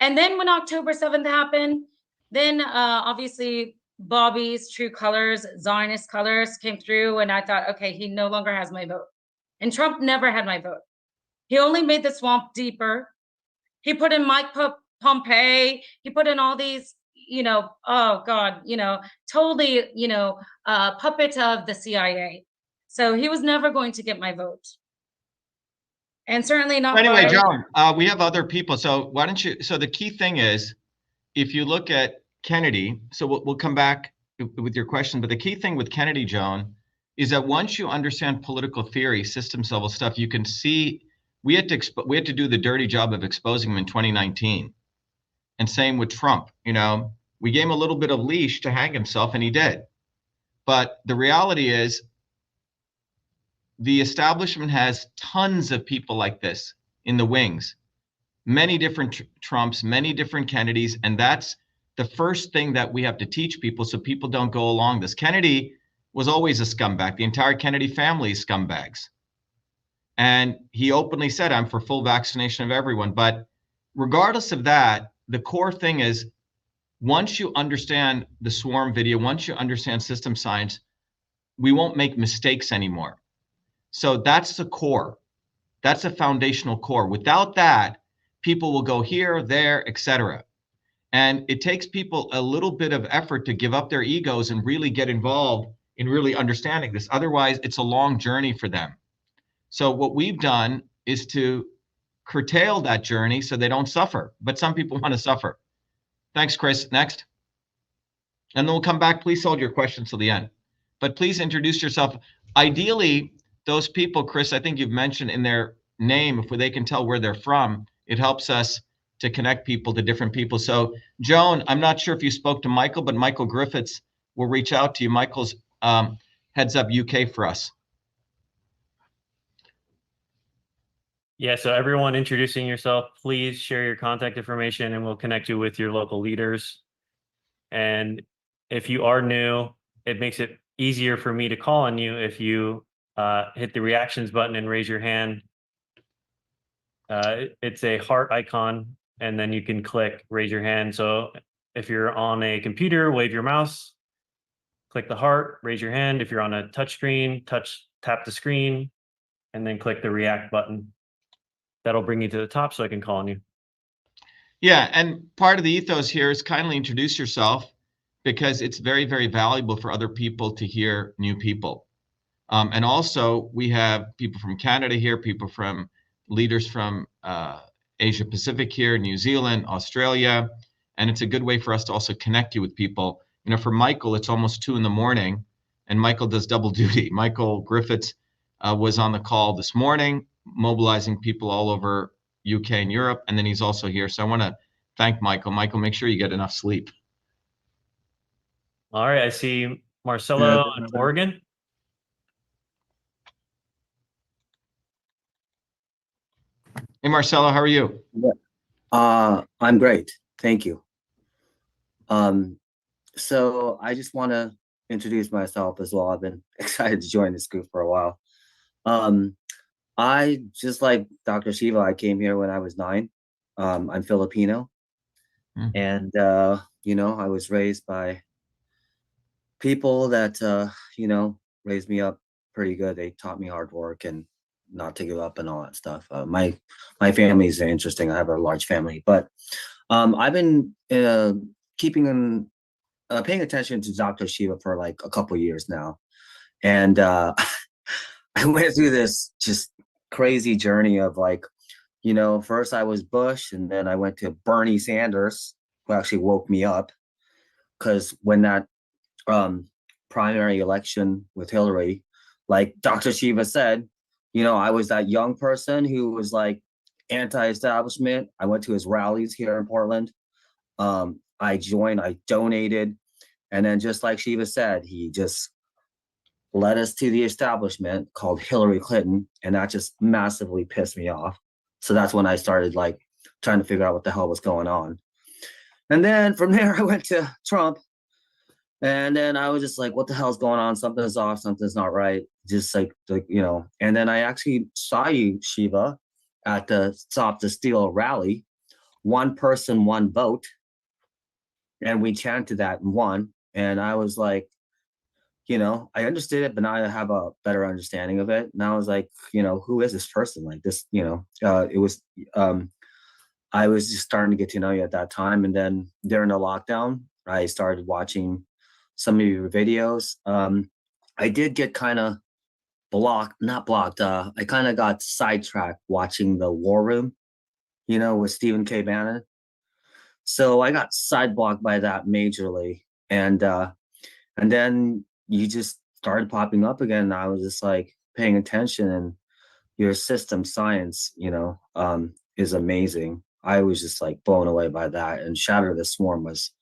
And then when October 7th happened, then obviously Bobby's true colors, Zionist colors came through, and I thought, okay, he no longer has my vote. And Trump never had my vote. He only made the swamp deeper. He put in Mike Pompeo. He put in all these, oh God, totally, puppet of the CIA. So he was never going to get my vote. And certainly not. Anyway, Joan, we have other people. So why don't you, so the key thing is, if you look at Kennedy, so we'll come back with your question, but the key thing with Kennedy, Joan, is that once you understand political theory, systems level stuff, you can see we had to do the dirty job of exposing him in 2019. And same with Trump. We gave him a little bit of leash to hang himself, and he did. But the reality is, the establishment has tons of people like this in the wings, many different Trumps, many different Kennedys, and that's the first thing that we have to teach people so people don't go along this. Kennedy was always a scumbag. The entire Kennedy family is scumbags. And he openly said, I'm for full vaccination of everyone. But regardless of that, the core thing is, once you understand the swarm video, once you understand system science, we won't make mistakes anymore. So that's the core. That's a foundational core. Without that, people will go here, there, etc. And it takes people a little bit of effort to give up their egos and really get involved in really understanding this. Otherwise, it's a long journey for them. So what we've done is to curtail that journey so they don't suffer. But some people want to suffer. Thanks, Chris. Next. And then we'll come back. Please hold your questions till the end. But please introduce yourself. Ideally, those people, Chris, I think you've mentioned in their name, if they can tell where they're from, it helps us to connect people to different people. So, Joan, I'm not sure if you spoke to Michael, but Michael Griffiths will reach out to you. Michael's heads up UK for us. Yeah, so everyone introducing yourself, please share your contact information and we'll connect you with your local leaders. And if you are new, it makes it easier for me to call on you if you hit the reactions button and raise your hand. It's a heart icon, and then you can click raise your hand. So if you're on a computer, wave your mouse, click the heart, raise your hand. If you're on a touch screen, tap the screen, and then click the react button. That'll bring you to the top so I can call on you. Yeah, and part of the ethos here is kindly introduce yourself, because it's very, very valuable for other people to hear new people. And also, we have people from Canada here, people from leaders from Asia Pacific here, New Zealand, Australia, and it's a good way for us to also connect you with people. For Michael, it's almost 2 in the morning, and Michael does double duty. Michael Griffiths was on the call this morning, mobilizing people all over UK and Europe, and then he's also here. So I want to thank Michael. Michael, make sure you get enough sleep. All right, I see Marcelo in Oregon. Hey, Marcelo, how are you? I'm great. Thank you. So I just want to introduce myself as well. I've been excited to join this group for a while. I just like Dr. Shiva, I came here when I was 9. I'm Filipino. And, you know, I was raised by people that, you know, raised me up pretty good. They taught me hard work and not to give up and all that stuff. My family is interesting. I have a large family, but I've been paying attention to Dr. Shiva for like a couple years now, and I went through this just crazy journey of like, you know, first I was Bush, and then I went to Bernie Sanders, who actually woke me up, because when that primary election with Hillary, like Dr. Shiva said, you know, I was that young person who was like anti-establishment. I went to his rallies here in Portland. I joined, I donated, and then just like Shiva said, he just led us to the establishment called Hillary Clinton, and that just massively pissed me off. So that's when I started like trying to figure out what the hell was going on. And then from there, I went to Trump, and then I was just like, what the hell's going on? Something's off, something's not right. Just like, you know, and then I actually saw you, Shiva, at the Stop the Steal rally, 1 person, 1 vote. And we chanted that and won. And I was like, you know, I understood it, but now I have a better understanding of it. And I was like, you know, who is this person? Like this, you know, I was just starting to get to know you at that time. And then during the lockdown, I started watching some of your videos. I did get kind of not blocked. I kind of got sidetracked watching the War Room, you know, with Stephen K. Bannon. So I got side blocked by that majorly. And then you just started popping up again. And I was just like paying attention, and your system science, you know, is amazing. I was just like blown away by that. And Shatter the Swarm was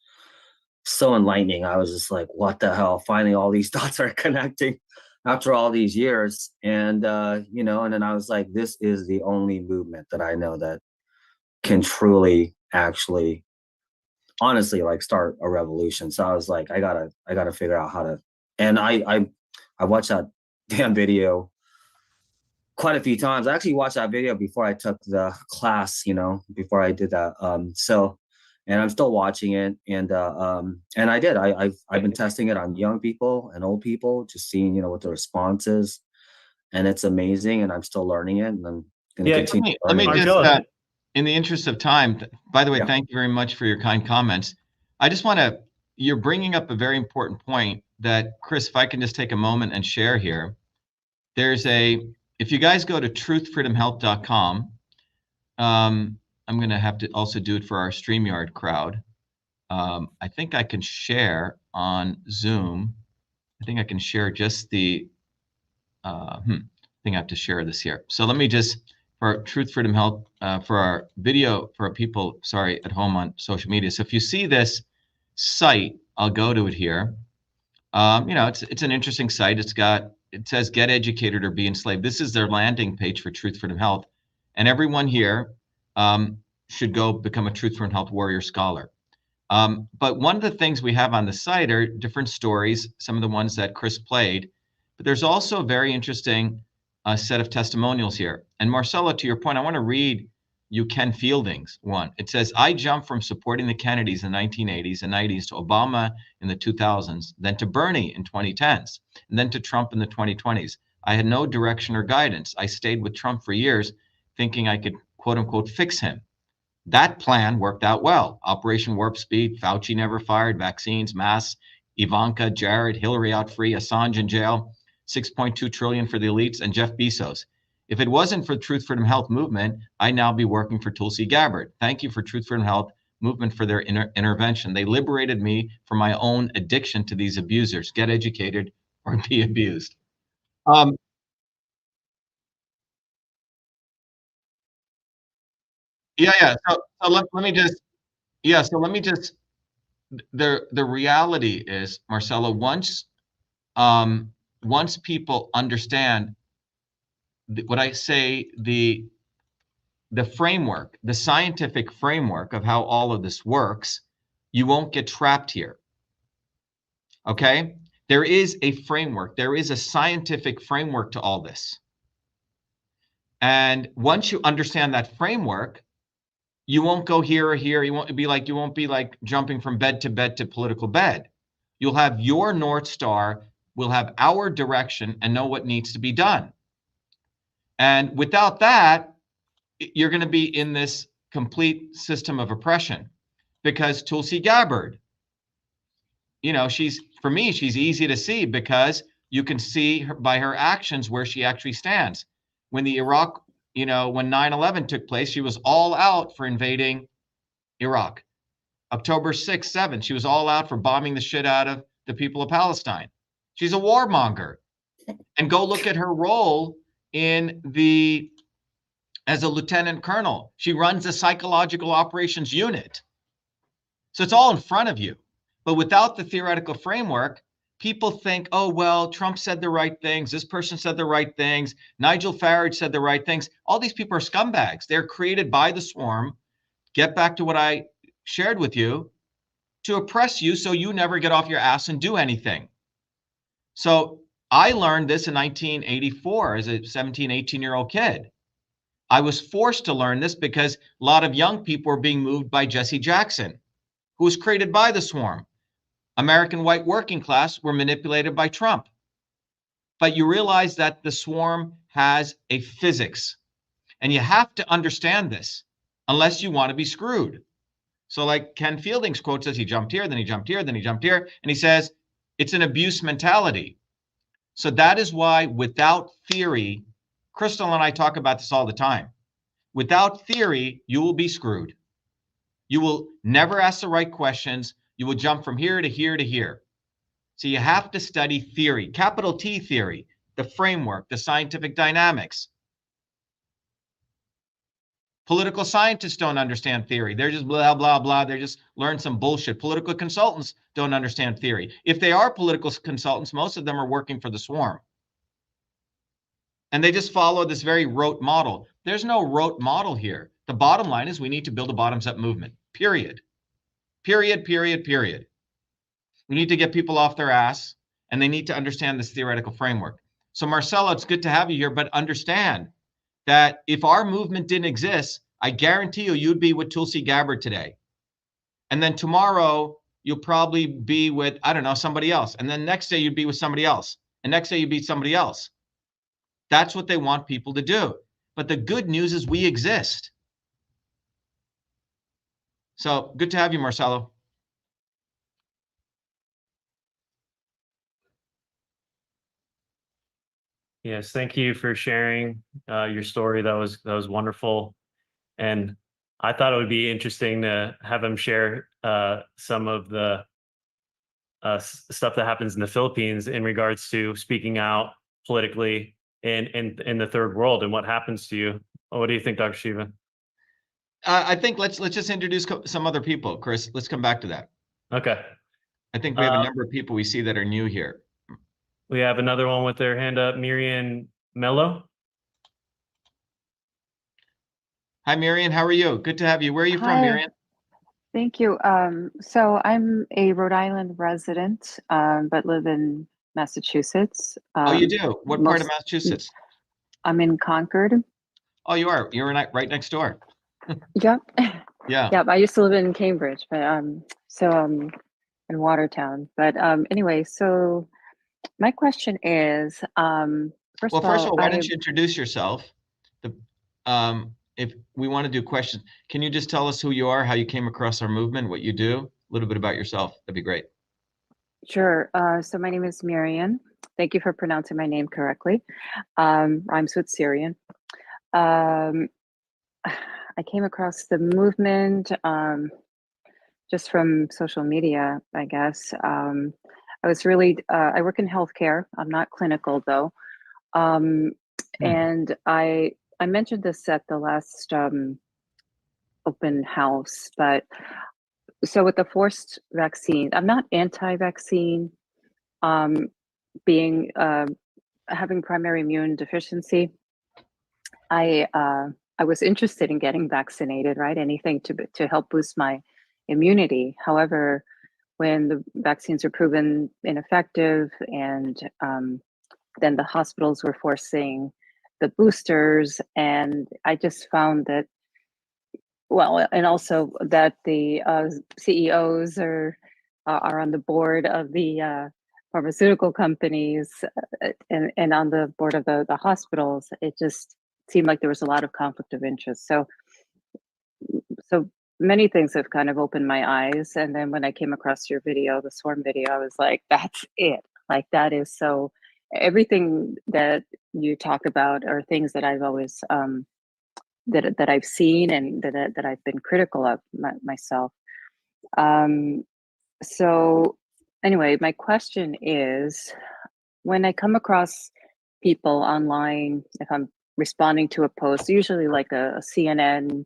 so enlightening. I was just like, what the hell? Finally, all these dots are connecting after all these years. And, you know, and then I was like, this is the only movement that I know that can truly actually, honestly, like start a revolution. So I was like, I gotta figure out how to, and I watched that damn video quite a few times. I actually watched that video before I took the class, you know, before I did that. So, and I'm still watching it, and I did. I've been testing it on young people and old people, just seeing, you know, what the response is, and it's amazing. And I'm still learning it, and I'm going to continue. Let me learning. just, in the interest of time, by the way, Yeah. Thank you very much for your kind comments. I just want to, you're bringing up a very important point that, Chris, if I can just take a moment and share here. There's if you guys go to truthfreedomhealth.com, I'm going to have to also do it for our StreamYard crowd. I think I can share on Zoom. I think I can share just the, I think I have to share this here. So let me just, for Truth Freedom Health, for our video, for our people, sorry, at home on social media. So if you see this site, I'll go to it here. You know, it's an interesting site. It says get educated or be enslaved. This is their landing page for Truth Freedom Health. And everyone here should go become a Truth Freedom Health warrior scholar. But one of the things we have on the site are different stories, some of the ones that Chris played, but there's also a very interesting set of testimonials here. And Marcelo, to your point, I want to read you Ken Fielding's one. It says, I jumped from supporting the Kennedys in the 1980s and 90s to Obama in the 2000s, then to Bernie in 2010s, and then to Trump in the 2020s. I had no direction or guidance. I stayed with Trump for years, thinking I could, quote unquote, fix him. That plan worked out well. Operation Warp Speed, Fauci never fired, vaccines, masks, Ivanka, Jared, Hillary out free, Assange in jail, 6.2 trillion for the elites, and Jeff Bezos. If it wasn't for the Truth Freedom Health movement, I'd now be working for Tulsi Gabbard. Thank you for Truth Freedom Health movement for their intervention. They liberated me from my own addiction to these abusers. Get educated or be abused. Um, yeah. So let me just, yeah. So let me just. The reality is, Marcelo, once people understand what I say, the framework, the scientific framework of how all of this works, you won't get trapped here. Okay? There is a framework, there is a scientific framework to all this. And once you understand that framework, you won't go here or here. You won't be like jumping from bed to bed to political bed. You'll have your North Star, we'll have our direction and know what needs to be done. And without that, you're going to be in this complete system of oppression. Because Tulsi Gabbard, for me, she's easy to see because you can see her, by her actions, where she actually stands. When the Iraq, when 9/11 took place, she was all out for invading Iraq. October 6th, 7th, she was all out for bombing the shit out of the people of Palestine. She's a warmonger. And go look at her role as a lieutenant colonel. She runs the psychological operations unit. So it's all in front of you. But without the theoretical framework, people think, oh, well, Trump said the right things. This person said the right things. Nigel Farage said the right things. All these people are scumbags. They're created by the swarm. Get back to what I shared with you, to oppress you so you never get off your ass and do anything. So I learned this in 1984 as a 17, 18-year-old kid. I was forced to learn this because a lot of young people were being moved by Jesse Jackson, who was created by the swarm. American white working class were manipulated by Trump. But you realize that the swarm has a physics, and you have to understand this unless you want to be screwed. So like Ken Fielding's quote says, he jumped here, then he jumped here, then he jumped here. And he says, it's an abuse mentality. So that is why without theory, Crystal and I talk about this all the time. Without theory, you will be screwed. You will never ask the right questions. You will jump from here to here to here. So you have to study theory, capital T theory, the framework, the scientific dynamics. Political scientists don't understand theory. They're just blah, blah, blah. They just learn some bullshit. Political consultants don't understand theory. If they are political consultants, most of them are working for the swarm. And they just follow this very rote model. There's no rote model here. The bottom line is we need to build a bottoms-up movement, period. Period, period, period. We need to get people off their ass, and they need to understand this theoretical framework. So Marcelo, it's good to have you here, but understand that if our movement didn't exist, I guarantee you'd be with Tulsi Gabbard today. And then tomorrow, you'll probably be with, I don't know, somebody else. And then next day, you'd be with somebody else. And next day, you'd be somebody else. That's what they want people to do. But the good news is we exist. So good to have you, Marcelo. Yes, thank you for sharing your story. That was wonderful, and I thought it would be interesting to have him share some of the stuff that happens in the Philippines in regards to speaking out politically in the third world and what happens to you. What do you think, Dr. Shiva? I think let's just introduce some other people, Chris. Let's come back to that. Okay. I think we have a number of people we see that are new here. We have another one with their hand up, Miriam Mello. Hi, Miriam. How are you? Good to have you. Where are you from, Hi. Miriam? Thank you. So I'm a Rhode Island resident, but live in Massachusetts. Oh, you do? What part of Massachusetts? I'm in Concord. Oh, you are. You're right next door. Yep. Yeah. Yep. I used to live in Cambridge, but in Watertown. But anyway, so my question is, first of all, why don't you introduce yourself? If we want to do questions, can you just tell us who you are, how you came across our movement, what you do, a little bit about yourself? That'd be great. Sure. So my name is Marian. Thank you for pronouncing my name correctly. Rhymes with Syrian. I came across the movement just from social media, I guess. I was really, I work in healthcare. I'm not clinical though. And I mentioned this at the last open house, but so with the forced vaccine, I'm not anti-vaccine. Being having primary immune deficiency, I was interested in getting vaccinated, right? Anything to help boost my immunity. However, when the vaccines were proven ineffective, and then the hospitals were forcing the boosters, and I just found that, well, and also that the CEOs are on the board of the pharmaceutical companies, and on the board of the hospitals. It just seemed like there was a lot of conflict of interest. So many things have kind of opened my eyes. And then when I came across your video, the swarm video, I was like, that's it. Like, that is so, everything that you talk about are things that I've always that I've seen, and that I've been critical of myself. So anyway, my question is, when I come across people online, if I'm responding to a post, usually like a CNN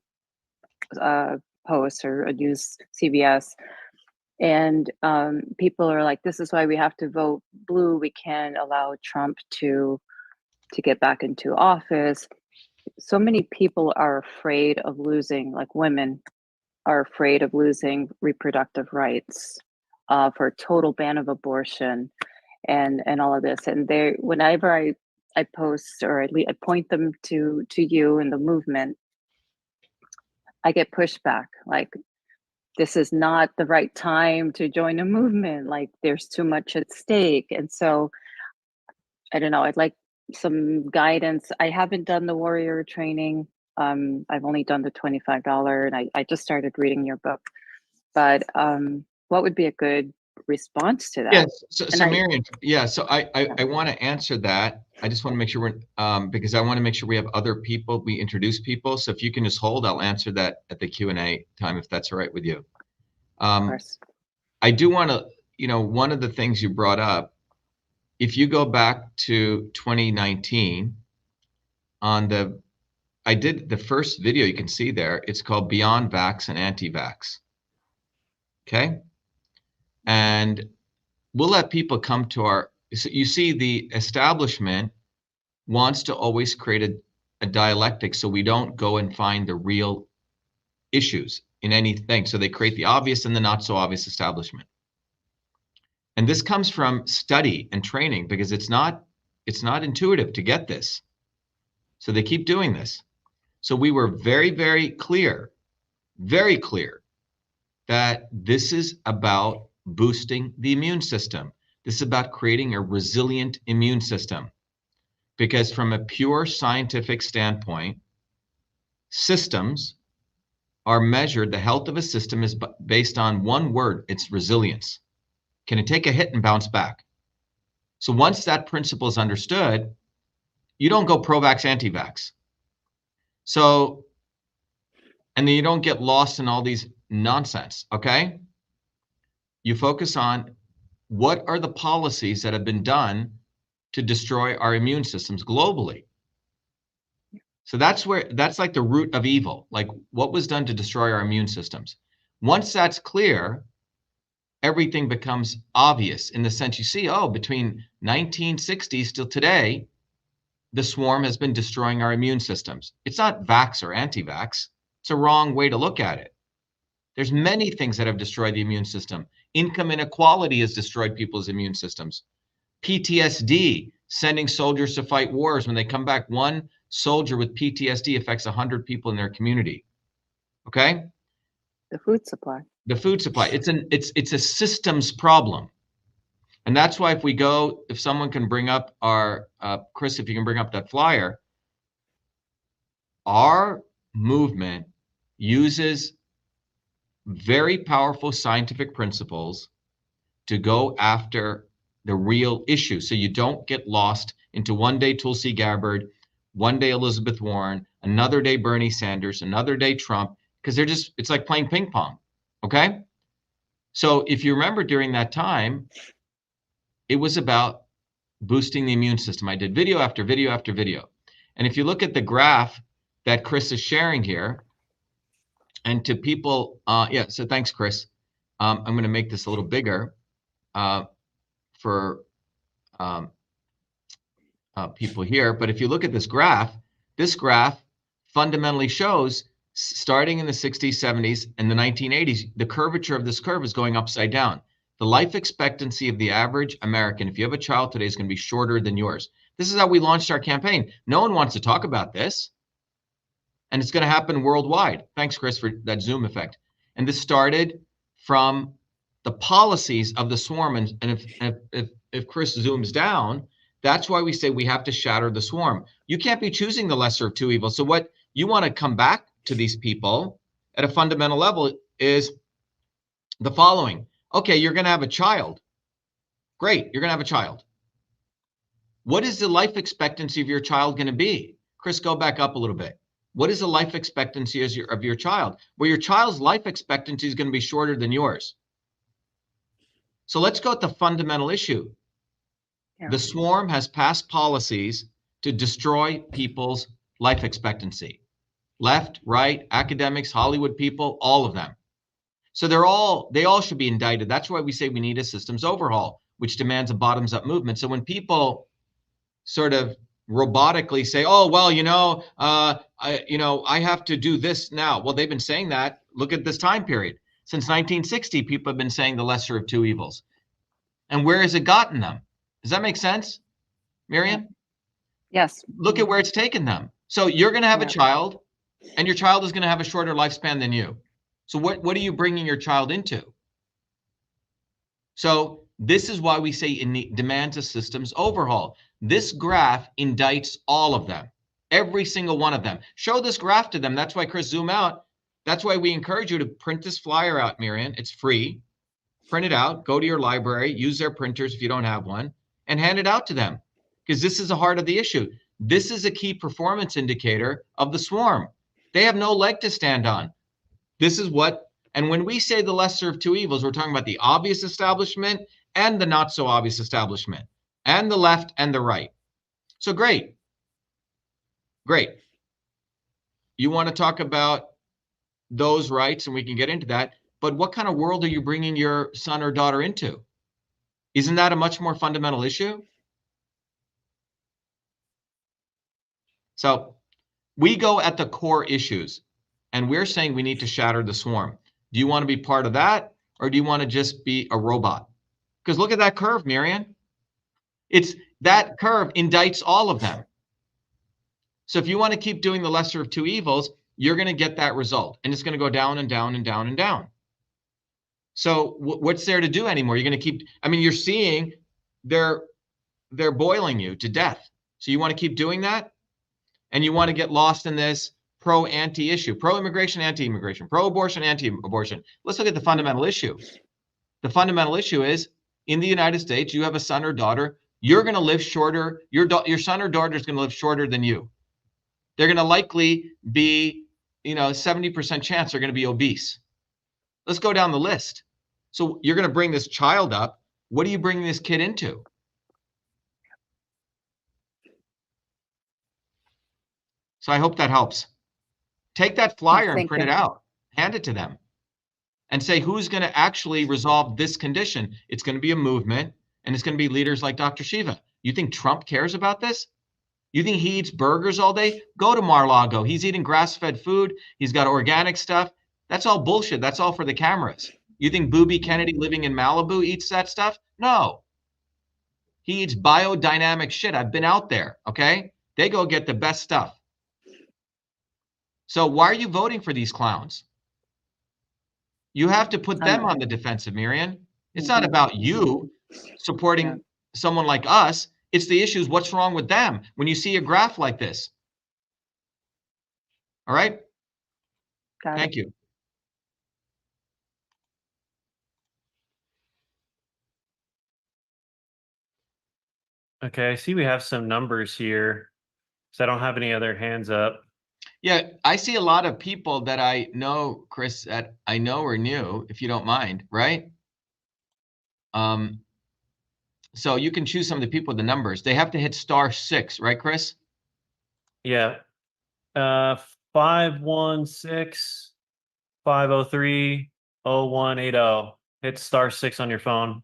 post or a news CBS, and people are like, this is why we have to vote blue. We can't allow Trump to get back into office. So many people are afraid of losing, like women are afraid of losing reproductive rights for a total ban of abortion and all of this. And they, whenever I post, or I point them to you and the movement, I get pushback, like, this is not the right time to join a movement, like there's too much at stake. And so I don't know, I'd like some guidance. I haven't done the warrior training. I've only done the $25, and I just started reading your book. But what would be a good response to that? Yes. So Marion, yeah. So I want to answer that. I just want to make sure we're because I want to make sure we have other people. We introduce people. So if you can just hold, I'll answer that at the Q&A time, if that's all right with you. Of course. I do want to, one of the things you brought up, if you go back to 2019 I did the first video you can see there. It's called Beyond Vax and Anti-Vax. Okay. And we'll let people come to so you see, the establishment wants to always create a dialectic so we don't go and find the real issues in anything. So they create the obvious and the not so obvious establishment. And this comes from study and training, because it's not intuitive to get this. So they keep doing this. So we were very, very clear that this is about boosting the immune system. This is about creating a resilient immune system. Because from a pure scientific standpoint, systems are measured, the health of a system is based on one word, it's resilience. Can it take a hit and bounce back? So once that principle is understood, you don't go pro-vax, anti-vax. So, and then you don't get lost in all these nonsense, okay? You focus on what are the policies that have been done to destroy our immune systems globally. So that's like the root of evil, like what was done to destroy our immune systems. Once that's clear, everything becomes obvious, in the sense you see, oh, between 1960s till today, the swarm has been destroying our immune systems. It's not vax or anti-vax. It's a wrong way to look at it. There's many things that have destroyed the immune system. Income inequality has destroyed people's immune systems. PTSD, sending soldiers to fight wars. When they come back, one soldier with PTSD affects 100 people in their community. Okay? The food supply. The food supply. It's a systems problem. And that's why if someone can bring up our, Chris, if you can bring up that flyer, our movement uses very powerful scientific principles to go after the real issue. So you don't get lost into one day Tulsi Gabbard, one day Elizabeth Warren, another day Bernie Sanders, another day Trump, because it's like playing ping pong. Okay? So if you remember during that time, it was about boosting the immune system. I did video after video after video. And if you look at the graph that Chris is sharing here, and to people, yeah, so thanks, Chris. I'm going to make this a little bigger for people here. But if you look at this graph fundamentally shows, starting in the 60s, 70s, and the 1980s, the curvature of this curve is going upside down. The life expectancy of the average American, if you have a child today, is going to be shorter than yours. This is how we launched our campaign. No one wants to talk about this. And it's going to happen worldwide. Thanks, Chris, for that Zoom effect. And this started from the policies of the swarm. And if Chris zooms down, that's why we say we have to shatter the swarm. You can't be choosing the lesser of two evils. So what you want to come back to these people at a fundamental level is the following. Okay, you're going to have a child. Great, you're going to have a child. What is the life expectancy of your child going to be? Chris, go back up a little bit. What is the life expectancy of your child? Well, your child's life expectancy is going to be shorter than yours. So let's go at the fundamental issue. Yeah. The swarm has passed policies to destroy people's life expectancy. Left, right, academics, Hollywood people, all of them. So they all should be indicted. That's why we say we need a systems overhaul, which demands a bottoms-up movement. So when people sort of robotically say, oh, well, I have to do this now. Well, they've been saying that. Look at this time period. Since 1960, people have been saying the lesser of two evils. And where has it gotten them? Does that make sense, Miriam? Yes. Look at where it's taken them. So you're going to have a child, and your child is going to have a shorter lifespan than you. So what are you bringing your child into? So this is why we say it demands a systems overhaul. This graph indicts all of them, every single one of them. Show this graph to them. That's why, Chris, zoom out. That's why we encourage you to print this flyer out, Miriam. It's free. Print it out. Go to your library. Use their printers if you don't have one, and hand it out to them, because this is the heart of the issue. This is a key performance indicator of the swarm. They have no leg to stand on. This is what, and when we say the lesser of two evils, we're talking about the obvious establishment and the not so obvious establishment, and the left and the right. So great. You want to talk about those rights, and we can get into that, but what kind of world are you bringing your son or daughter into? Isn't that a much more fundamental issue? So we go at the core issues, and we're saying we need to shatter the swarm. Do you want to be part of that, or do you want to just be a robot? Because look at that curve, Miriam. That curve indicts all of them. So if you want to keep doing the lesser of two evils, you're going to get that result, and it's going to go down and down and down and down. So what's there to do anymore? You're going to keep, I mean, you're seeing they're boiling you to death. So you want to keep doing that? And you want to get lost in this pro-anti issue, pro-immigration, anti-immigration, pro-abortion, anti-abortion. Let's look at the fundamental issue. The fundamental issue is, in the United States, you have a son or daughter, you're going to live shorter, your son or daughter is going to live shorter than you. They're going to likely be, 70% chance they're going to be obese. Let's go down the list. So you're going to bring this child up. What are you bringing this kid into? So I hope that helps. Take that flyer and print it out. Hand it to them. And say, who's going to actually resolve this condition? It's going to be a movement, and it's going to be leaders like Dr. Shiva. You think Trump cares about this? You think he eats burgers all day? Go to Mar-a-Lago. He's eating grass-fed food. He's got organic stuff. That's all bullshit. That's all for the cameras. You think Booby Kennedy living in Malibu eats that stuff? No. He eats biodynamic shit. I've been out there, okay? They go get the best stuff. So why are you voting for these clowns? You have to put them on the defensive, Miriam. It's not about you supporting someone like us. It's the issues, what's wrong with them when you see a graph like this. All right? Thank you. Okay, I see we have some numbers here, so I don't have any other hands up. Yeah, I see a lot of people that I know, Chris, that I know are new, if you don't mind, right? So you can choose some of the people with the numbers. They have to hit *6, right, Chris? Yeah. 516-503-0180. Hit *6 on your phone.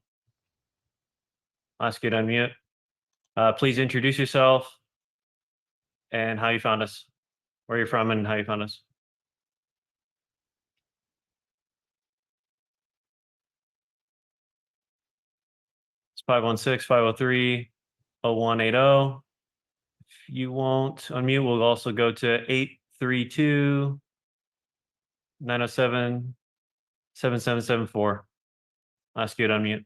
I'll ask you to unmute. Please introduce yourself and how you found us, where you're from and how you found us. It's 516-503-0180. If you won't unmute, we'll also go to 832-907-7774. I'll ask you to unmute.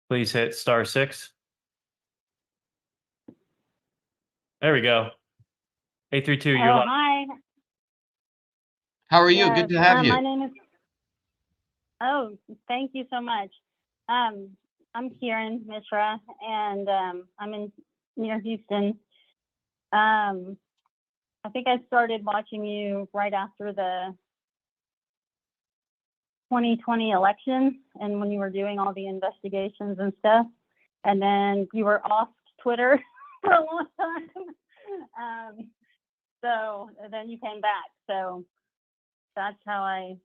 Please hit *6. There we go. 832, you're live. Hi. How are you? Yes, Good to have you. My name is. Oh, thank you so much. I'm Kieran Mishra, and I'm in near Houston. I think I started watching you right after the 2020 election, and when you were doing all the investigations and stuff, and then you were off Twitter for a long time. So then you came back. So that's how I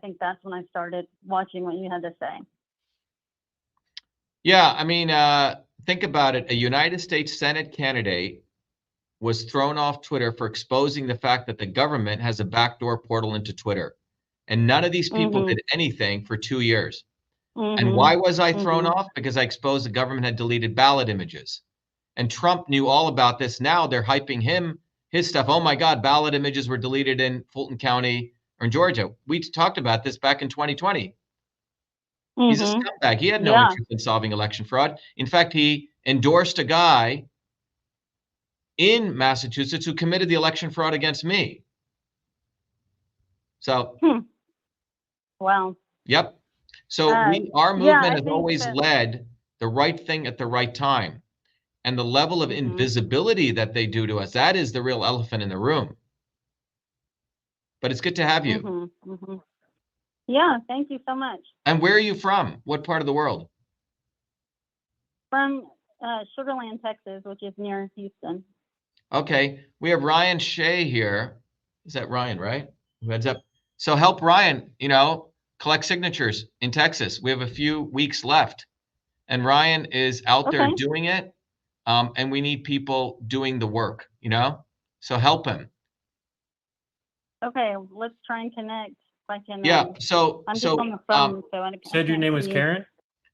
think that's when I started watching what you had to say. Yeah, I mean, think about it. A United States Senate candidate was thrown off Twitter for exposing the fact that the government has a backdoor portal into Twitter. And none of these people did anything for 2 years. And why was I thrown off? Because I exposed the government had deleted ballot images. And Trump knew all about this. Now they're hyping his stuff. Oh my God, ballot images were deleted in Fulton County or in Georgia. We talked about this back in 2020. He's a scumbag. He had no interest in solving election fraud. In fact, he endorsed a guy in Massachusetts who committed the election fraud against me. So, Wow. Yep. So our movement has always that led the right thing at the right time. And the level of invisibility that they do to us, that is the real elephant in the room. But it's good to have you. Yeah, thank you so much. And where are you from? What part of the world? From Sugar Land, Texas, which is near Houston. Okay. We have Ryan Shea here. Is that Ryan, right? Who heads up? So help Ryan, collect signatures in Texas. We have a few weeks left. And Ryan is out there doing it. And we need people doing the work, So help him. Okay, let's try and connect. If I can. Yeah. I'm just on the phone, so I said your name was Karen?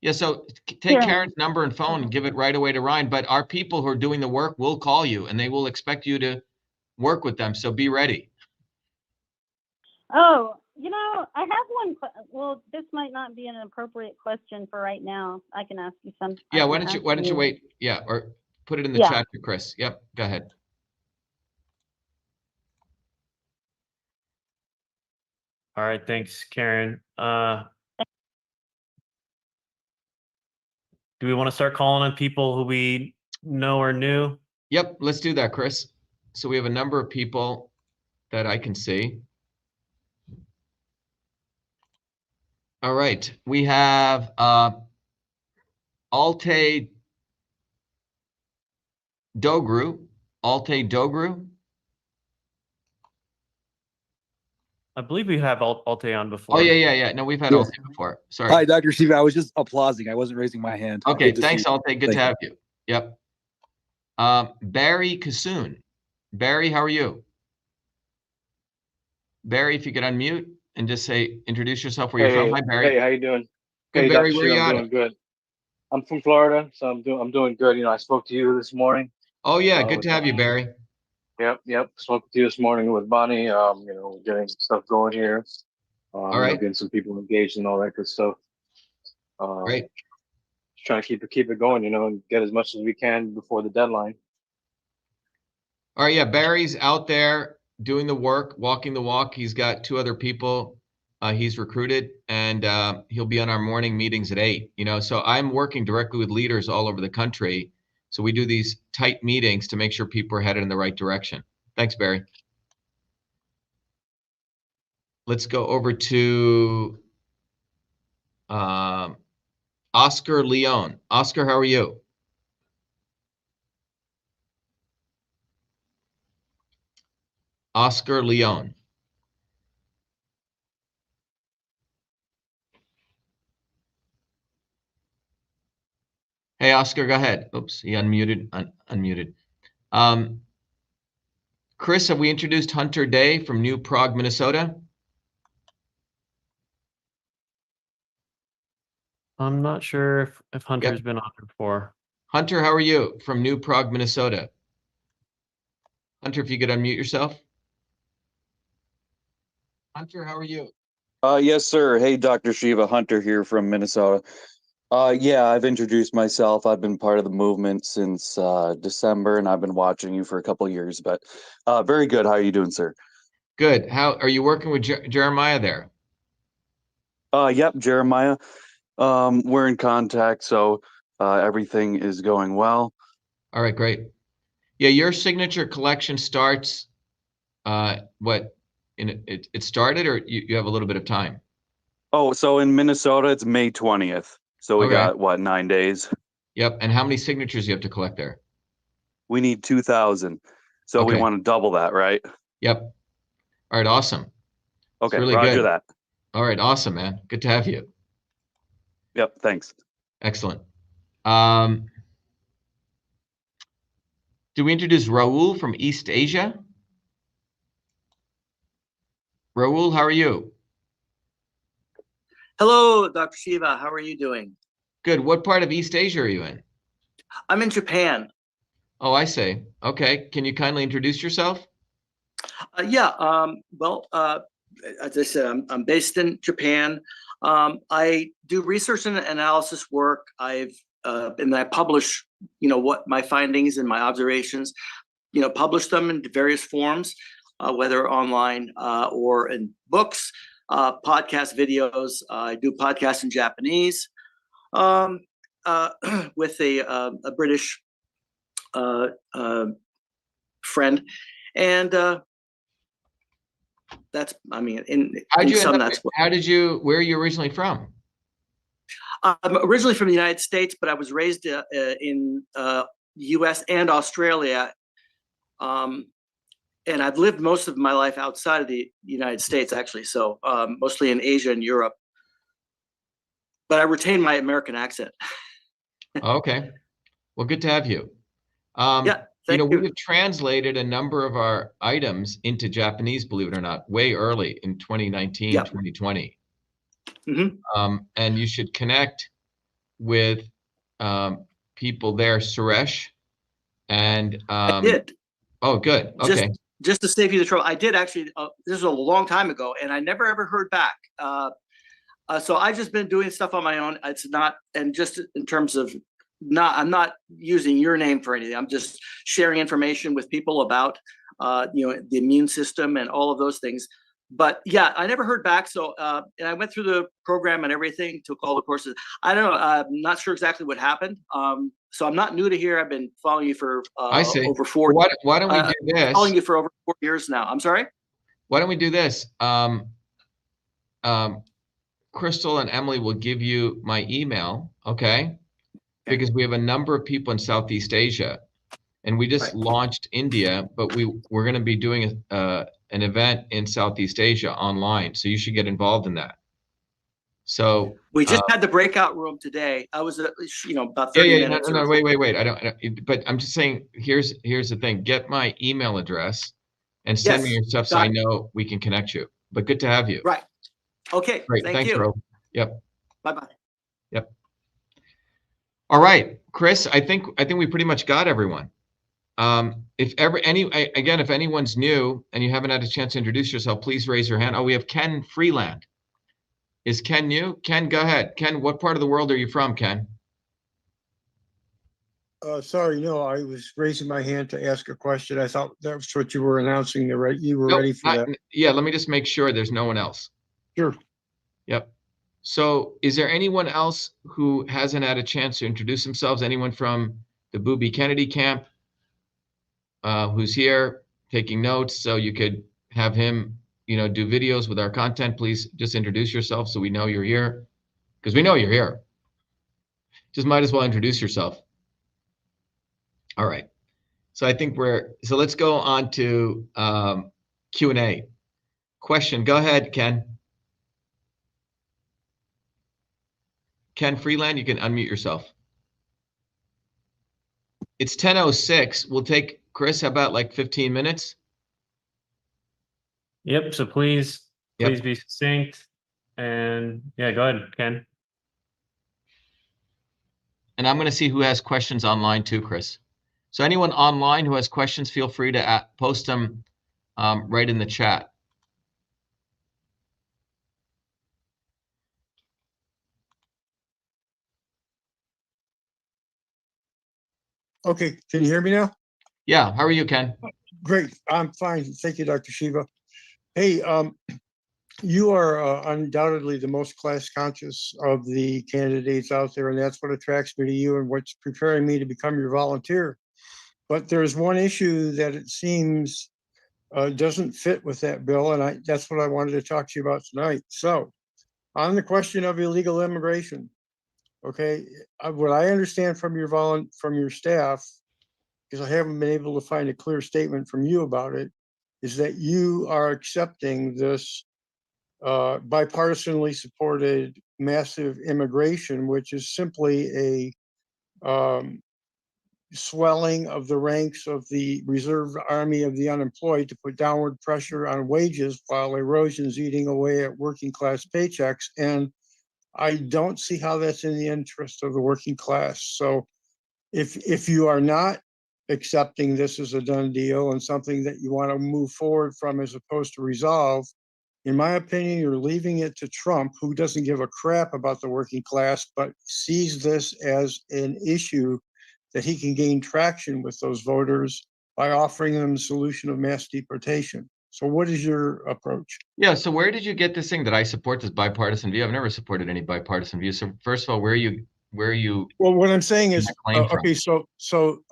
Yeah. So take Karen's number and phone and give it right away to Ryan. But our people who are doing the work will call you, and they will expect you to work with them. So be ready. Oh, I have one. Well, this might not be an appropriate question for right now. I can ask you some. Yeah. Why don't you wait? Yeah. Or put it in the chat to Chris. Yep. Go ahead. All right. Thanks, Karen. Do we want to start calling on people who we know or knew? Yep. Let's do that, Chris. So we have a number of people that I can see. All right. We have Alte Dogru. I believe we have Alte on before. Oh, yeah. No, we've had Alte before. Sorry. Hi, Dr. Shiva. I was just applauding. I wasn't raising my hand. Okay, thanks, Alte. Good to have you. Yep. Barry Kassoon. Barry, how are you? Barry, if you could unmute and just introduce yourself, where you're from. Hi, Barry. Hey, how you doing? Good, hey, Barry, Dr. where are you I'm doing good. I'm from Florida, so I'm doing good. I spoke to you this morning. Oh yeah, good to have you, Barry. Yep. Spoke to you this morning with Bonnie. Getting stuff going here. All right. Getting some people engaged and all that good stuff. Great. Just trying to keep it going, and get as much as we can before the deadline. All right, yeah, Barry's out there doing the work, walking the walk. He's got 2 other people he's recruited, and he'll be on our morning meetings at 8. So I'm working directly with leaders all over the country. So we do these tight meetings to make sure people are headed in the right direction. Thanks, Barry. let's go over to Oscar Leon. Oscar, how are you? Oscar Leon. Hey, Oscar, go ahead. Oops, he unmuted. Unmuted. Chris, have we introduced Hunter Day from New Prague, Minnesota? I'm not sure if Hunter's been on before. Hunter, how are you from New Prague, Minnesota? Hunter, if you could unmute yourself. Hunter, how are you? Yes, sir. Hey, Dr. Shiva, Hunter here from Minnesota. Yeah, I've introduced myself. I've been part of the movement since December, and I've been watching you for a couple of years, but very good. How are you doing, sir? Good. How are you working with Jeremiah there? Yep, Jeremiah. We're in contact, so everything is going well. All right, great. Yeah, your signature collection starts it started, or you have a little bit of time? Oh, so in Minnesota, it's May 20th. So we got, what, 9 days? Yep. And how many signatures do you have to collect there? We need 2,000. So we want to double that, right? Yep. All right, awesome. Okay, really roger good. that. All right, awesome, man. Good to have you. Yep, thanks. Excellent. Do we introduce Raul from East Asia? Raul, how are you? Hello, Dr. Shiva. How are you doing? Good. What part of East Asia are you in? I'm in Japan. Oh, I see. Okay. Can you kindly introduce yourself? Well, as I said, I'm based in Japan. I do research and analysis work. And I publish, what my findings and my observations, publish them in various forms, whether online or in books, podcast videos. I do podcasts in Japanese with a British friend, and that's, I mean, where are you originally from? I'm originally from the United States, but I was raised in U.S. and Australia, and I've lived most of my life outside of the United States, actually. So mostly in Asia and Europe, but I retain my American accent. Okay, well, good to have you. Thank you. We've translated a number of our items into Japanese, believe it or not, way early in 2019, 2020. Mm-hmm. And you should connect with people there, Suresh. And I did. Oh, good. Okay. Just to save you the trouble, I did actually. This was a long time ago, and I never ever heard back. So I've just been doing stuff on my own. It's not, and just in terms of I'm not using your name for anything. I'm just sharing information with people about, the immune system and all of those things. But yeah, I never heard back. So, and I went through the program and everything, took all the courses. I don't know. I'm not sure exactly what happened. So I'm not new to here. I've been following you for over 4 years. Why don't we do this? Following you for over 4 years now. I'm sorry? Why don't we do this? Crystal and Emily will give you my email, okay? Because we have a number of people in Southeast Asia, and we just launched India, but we're going to be doing an event in Southeast Asia online, so you should get involved in that. So we just had the breakout room today. I was, about 30 minutes. No, wait. I don't. But I'm just saying. Here's the thing. Get my email address and send me your stuff, so I know we can connect you. But good to have you. Right. Okay. Great. Thanks, you. Ro. Yep. Bye-bye. Yep. All right, Chris. I think we pretty much got everyone. If anyone's new and you haven't had a chance to introduce yourself, please raise your hand. Oh, we have Ken Freeland. Is Ken new? Ken, go ahead. Ken, what part of the world are you from, Ken? Sorry, no, I was raising my hand to ask a question. I thought that was what you were announcing. You were ready for that. Yeah, let me just make sure there's no one else. Sure. Yep. So is there anyone else who hasn't had a chance to introduce themselves? Anyone from the Booby Kennedy camp who's here taking notes, so you could have him, do videos with our content, please just introduce yourself so we know you're here, because we know you're here. Just might as well introduce yourself. All right. So I think so let's go on to Q&A. Question, go ahead, Ken. Ken Freeland, you can unmute yourself. It's 10:06. We'll take, Chris, how about like 15 minutes? Yep. So please be succinct. And yeah, go ahead, Ken. And I'm going to see who has questions online too, Chris. So anyone online who has questions, feel free to post them right in the chat. Okay, can you hear me now? Yeah, how are you, Ken? Great, I'm fine. Thank you, Dr. Shiva. Hey, you are undoubtedly the most class conscious of the candidates out there, and that's what attracts me to you and what's preparing me to become your volunteer. But there's one issue that it seems doesn't fit with that bill, and that's what I wanted to talk to you about tonight. So, on the question of illegal immigration, okay, what I understand from your staff, because I haven't been able to find a clear statement from you about it, is that you are accepting this bipartisanly supported massive immigration, which is simply a swelling of the ranks of the reserve army of the unemployed to put downward pressure on wages while erosion's eating away at working class paychecks. And I don't see how that's in the interest of the working class. So if you are not accepting this as a done deal and something that you want to move forward from as opposed to resolve, in my opinion, you're leaving it to Trump, who doesn't give a crap about the working class, but sees this as an issue that he can gain traction with those voters by offering them the solution of mass deportation. So what is your approach? Yeah, so where did you get this thing that I support this bipartisan view? I've never supported any bipartisan view. So first of all, where are you? Well, what I'm saying is, okay, so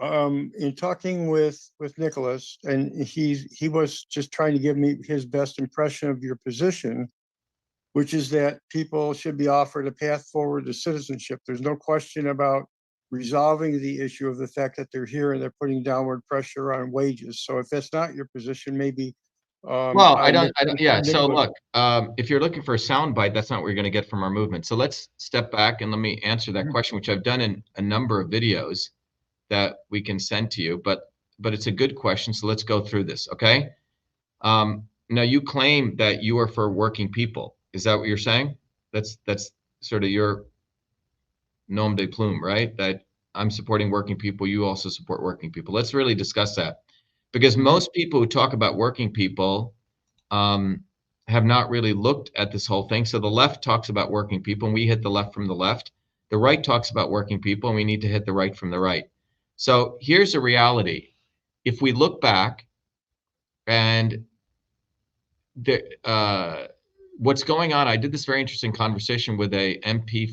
in talking with Nicholas, and he was just trying to give me his best impression of your position, which is that people should be offered a path forward to citizenship. There's no question about resolving the issue of the fact that they're here and they're putting downward pressure on wages. So if that's not your position, maybe. Well, I don't. Yeah. So look, if you're looking for a soundbite, that's not what you're going to get from our movement. So let's step back and let me answer that question, which I've done in a number of videos that we can send to you. But it's a good question. So let's go through this. Okay. Now you claim that you are for working people. Is that what you're saying? That's sort of your nom de plume, right? That I'm supporting working people. You also support working people. Let's really discuss that, because most people who talk about working people have not really looked at this whole thing. So the left talks about working people, and we hit the left from the left. The right talks about working people, and we need to hit the right from the right. So here's the reality. If we look back and what's going on, I did this very interesting conversation with a MP,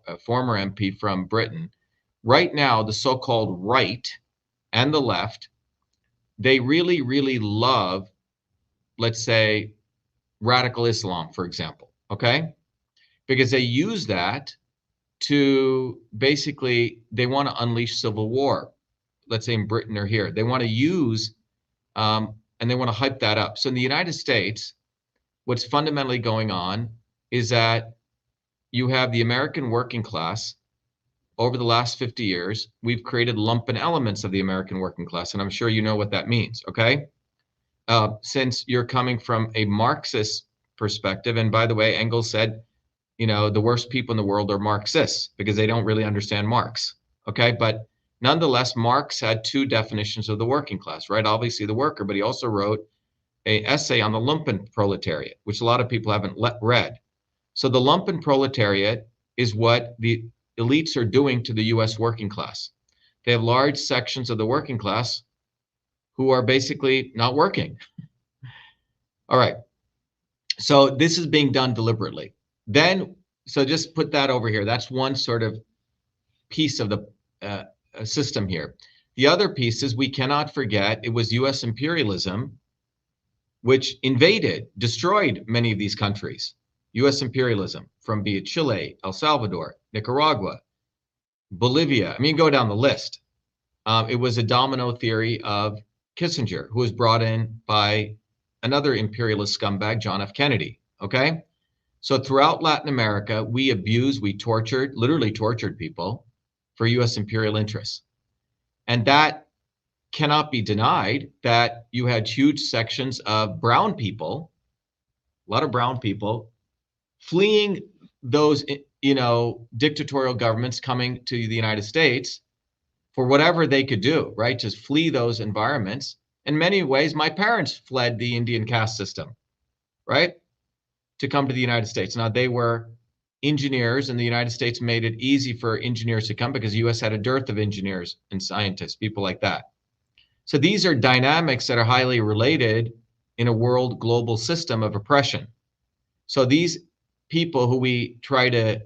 a former MP from Britain. Right now, the so-called right and the left, they really, really love, let's say, radical Islam, for example, okay? Because they use that to basically, they want to unleash civil war, let's say in Britain or here. They want to use, and they want to hype that up. So in the United States, what's fundamentally going on is that you have the American working class. Over the last 50 years, we've created lumpen elements of the American working class, and I'm sure you know what that means, okay? Since you're coming from a Marxist perspective, and by the way, Engels said, the worst people in the world are Marxists because they don't really understand Marx, okay? But nonetheless, Marx had two definitions of the working class, right? Obviously the worker, but he also wrote an essay on the lumpen proletariat, which a lot of people haven't read. So the lumpen proletariat is what the elites are doing to the US working class. They have large sections of the working class who are basically not working. All right. So this is being done deliberately. Then, so just put that over here. That's one sort of piece of the system here. The other piece is we cannot forget it was US imperialism which invaded, destroyed many of these countries. US imperialism, from be it Chile, El Salvador, Nicaragua, Bolivia. I mean, go down the list. It was a domino theory of Kissinger, who was brought in by another imperialist scumbag, John F. Kennedy. Okay. So throughout Latin America, we abused, we tortured, literally tortured people for US imperial interests. And that cannot be denied, that you had huge sections of brown people, a lot of brown people, fleeing those, dictatorial governments coming to the United States for whatever they could do, right? Just flee those environments. In many ways, my parents fled the Indian caste system, right? To come to the United States. Now, they were engineers, and the United States made it easy for engineers to come because the US had a dearth of engineers and scientists, people like that. So these are dynamics that are highly related in a world global system of oppression. So these people who we try to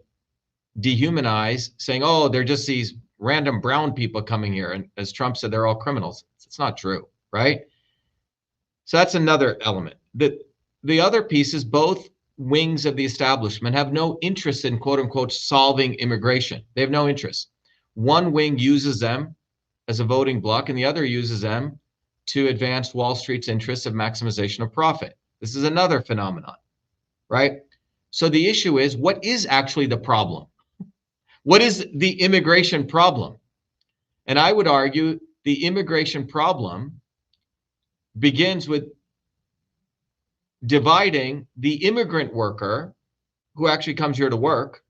dehumanize, saying, oh, they're just these random brown people coming here, and as Trump said, they're all criminals. It's not true, right? So that's another element. The other piece is both wings of the establishment have no interest in, quote unquote, solving immigration. They have no interest. One wing uses them as a voting bloc, and the other uses them to advance Wall Street's interests of maximization of profit. This is another phenomenon, right? So the issue is, what is actually the problem? What is the immigration problem? And I would argue the immigration problem begins with dividing the immigrant worker who actually comes here to work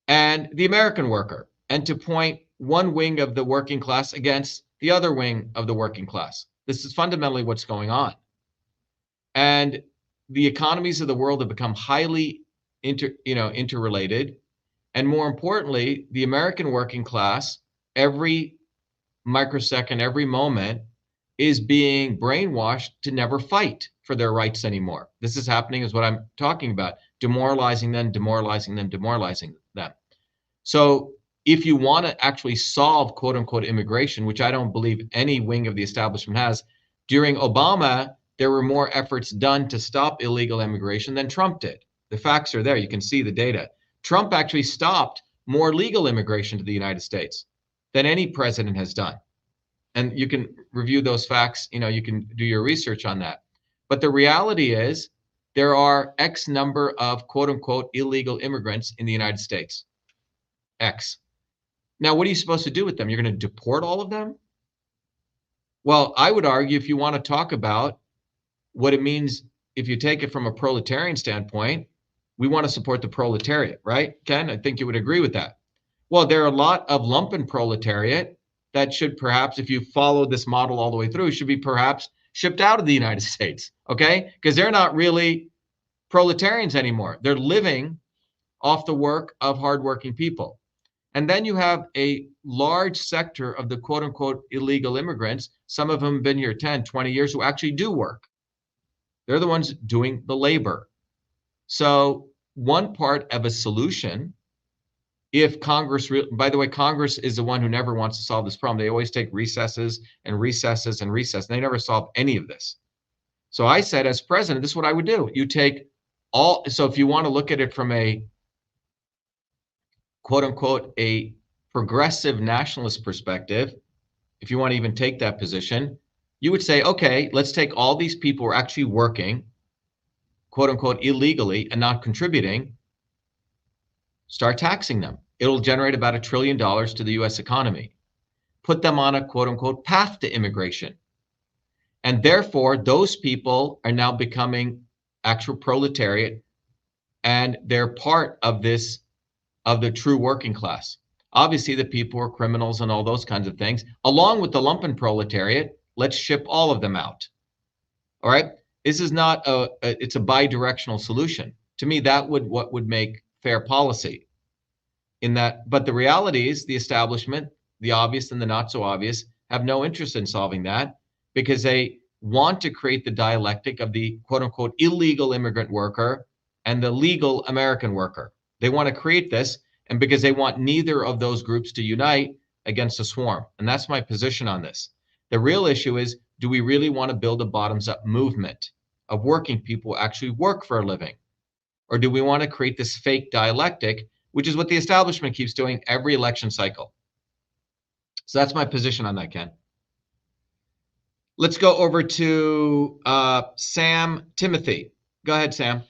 and the American worker, and to point one wing of the working class against the other wing of the working class. This is fundamentally what's going on. And the economies of the world have become highly interrelated. And more importantly, the American working class, every microsecond, every moment, is being brainwashed to never fight for their rights anymore. This is happening, is what I'm talking about, demoralizing them, demoralizing them, demoralizing them. So if you want to actually solve, quote unquote, immigration, which I don't believe any wing of the establishment has, during Obama, there were more efforts done to stop illegal immigration than Trump did. The facts are there. You can see the data. Trump actually stopped more legal immigration to the United States than any president has done. And you can review those facts, you can do your research on that. But the reality is there are X number of, quote unquote, illegal immigrants in the United States. X. Now, what are you supposed to do with them? You're going to deport all of them? Well, I would argue, if you want to talk about what it means, if you take it from a proletarian standpoint, we want to support the proletariat, right? Ken, I think you would agree with that. Well, there are a lot of lumpen proletariat that should perhaps, if you follow this model all the way through, should be perhaps shipped out of the United States, okay? Because they're not really proletarians anymore. They're living off the work of hardworking people. And then you have a large sector of the quote unquote illegal immigrants, some of them have been here 10, 20 years, who actually do work. They're the ones doing the labor. So one part of a solution, if Congress, by the way, Congress is the one who never wants to solve this problem. They always take recesses and recesses and recesses. And they never solve any of this. So I said, as president, this is what I would do. You take all, so if you want to look at it from a quote unquote, a progressive nationalist perspective, if you want to even take that position, you would say, okay, let's take all these people who are actually working, quote unquote, illegally and not contributing, start taxing them. It'll generate about $1 trillion to the US economy. Put them on a quote unquote path to immigration. And therefore, those people are now becoming actual proletariat, and they're part of this, of the true working class. Obviously, the people who are criminals and all those kinds of things, along with the lumpen proletariat, let's ship all of them out. All right. This is not it's a bi-directional solution. To me, that what would make fair policy in that. But the reality is the establishment, the obvious and the not so obvious, have no interest in solving that, because they want to create the dialectic of the quote unquote illegal immigrant worker and the legal American worker. They want to create this, and because they want neither of those groups to unite against a swarm. And that's my position on this. The real issue is do we really want to build a bottoms-up movement of working people who actually work for a living? Or do we want to create this fake dialectic, which is what the establishment keeps doing every election cycle? So that's my position on that, Ken. Let's go over to Sam Timothy. Go ahead, Sam.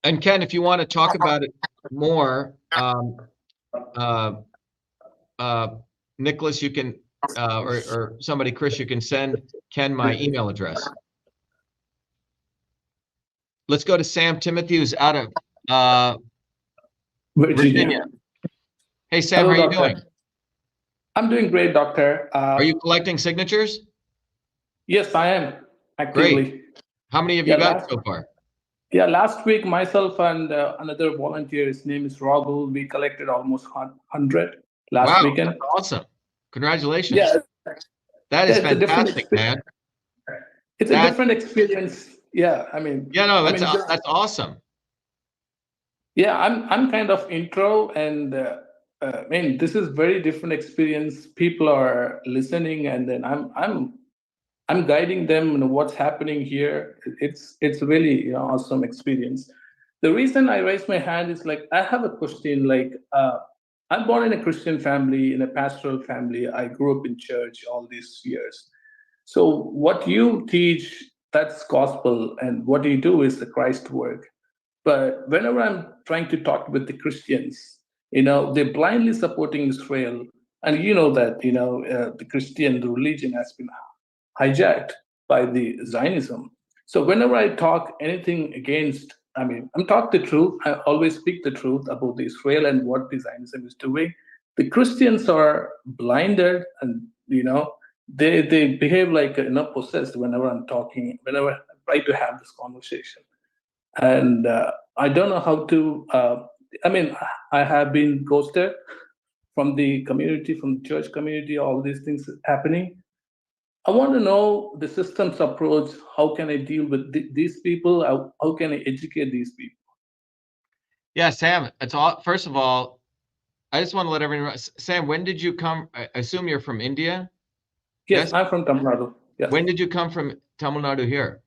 And Ken, if you want to talk about it more, Nicholas, you can, or somebody, Chris, you can send Ken my email address. Let's go to Sam Timothy, who's out of Virginia. Hey, Sam, Hello, how are you doctor. doing? I'm doing great, doctor. Are you collecting signatures? Yes, I am actively. Great. How many have you got so far? Yeah, last week, myself and another volunteer, his name is Rahul, we collected almost 100 last weekend. That's awesome. Congratulations. Yeah. That is It's a different fantastic, man. It's a different experience. Yeah, I mean. Yeah, no, I that's mean, that's awesome. Yeah, I'm kind of intro, and I mean, this is very different experience. People are listening, and then I'm guiding them in what's happening here. It's really, you know, awesome experience. The reason I raised my hand is like I have a question. Like I'm born in a Christian family, in a pastoral family. I grew up in church all these years. So what you teach, that's gospel, and what you do is the Christ work. But whenever I'm trying to talk with the Christians, you know, they're blindly supporting Israel. And you know that, you know, the Christian religion has been hijacked by the Zionism. So whenever I talk anything against, I mean, I'm talking the truth. I always speak the truth about the Israel and what the Zionism is doing. The Christians are blinded, and, you know, they behave like, you know, possessed whenever I'm talking, whenever I try to have this conversation. And I don't know how to, I mean, I have been ghosted from the community, from the church community, all these things happening. I want to know the system's approach. How can I deal with these people? How can I educate these people? Yeah, Sam, it's all, first of all, I just want to let everyone know, Sam, when did you come? I assume you're from India? Yes, I'm from Tamil Nadu. Yes. When did you come from Tamil Nadu here?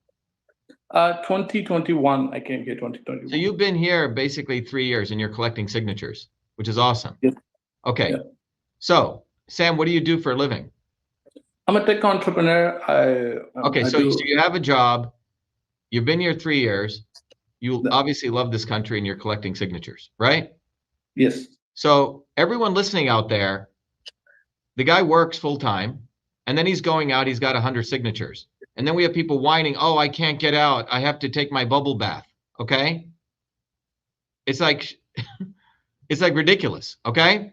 2021, I came here 2021. So you've been here basically 3 years and you're collecting signatures, which is awesome. Yes. Okay. Yeah. So, Sam, what do you do for a living? I'm a tech entrepreneur. Okay, so you have a job. You've been here 3 years. You obviously love this country and you're collecting signatures, right? Yes. So everyone listening out there, the guy works full time and then he's going out, he's got 100 signatures. And then we have people whining, oh, I can't get out. I have to take my bubble bath. Okay. It's like, it's like ridiculous. Okay.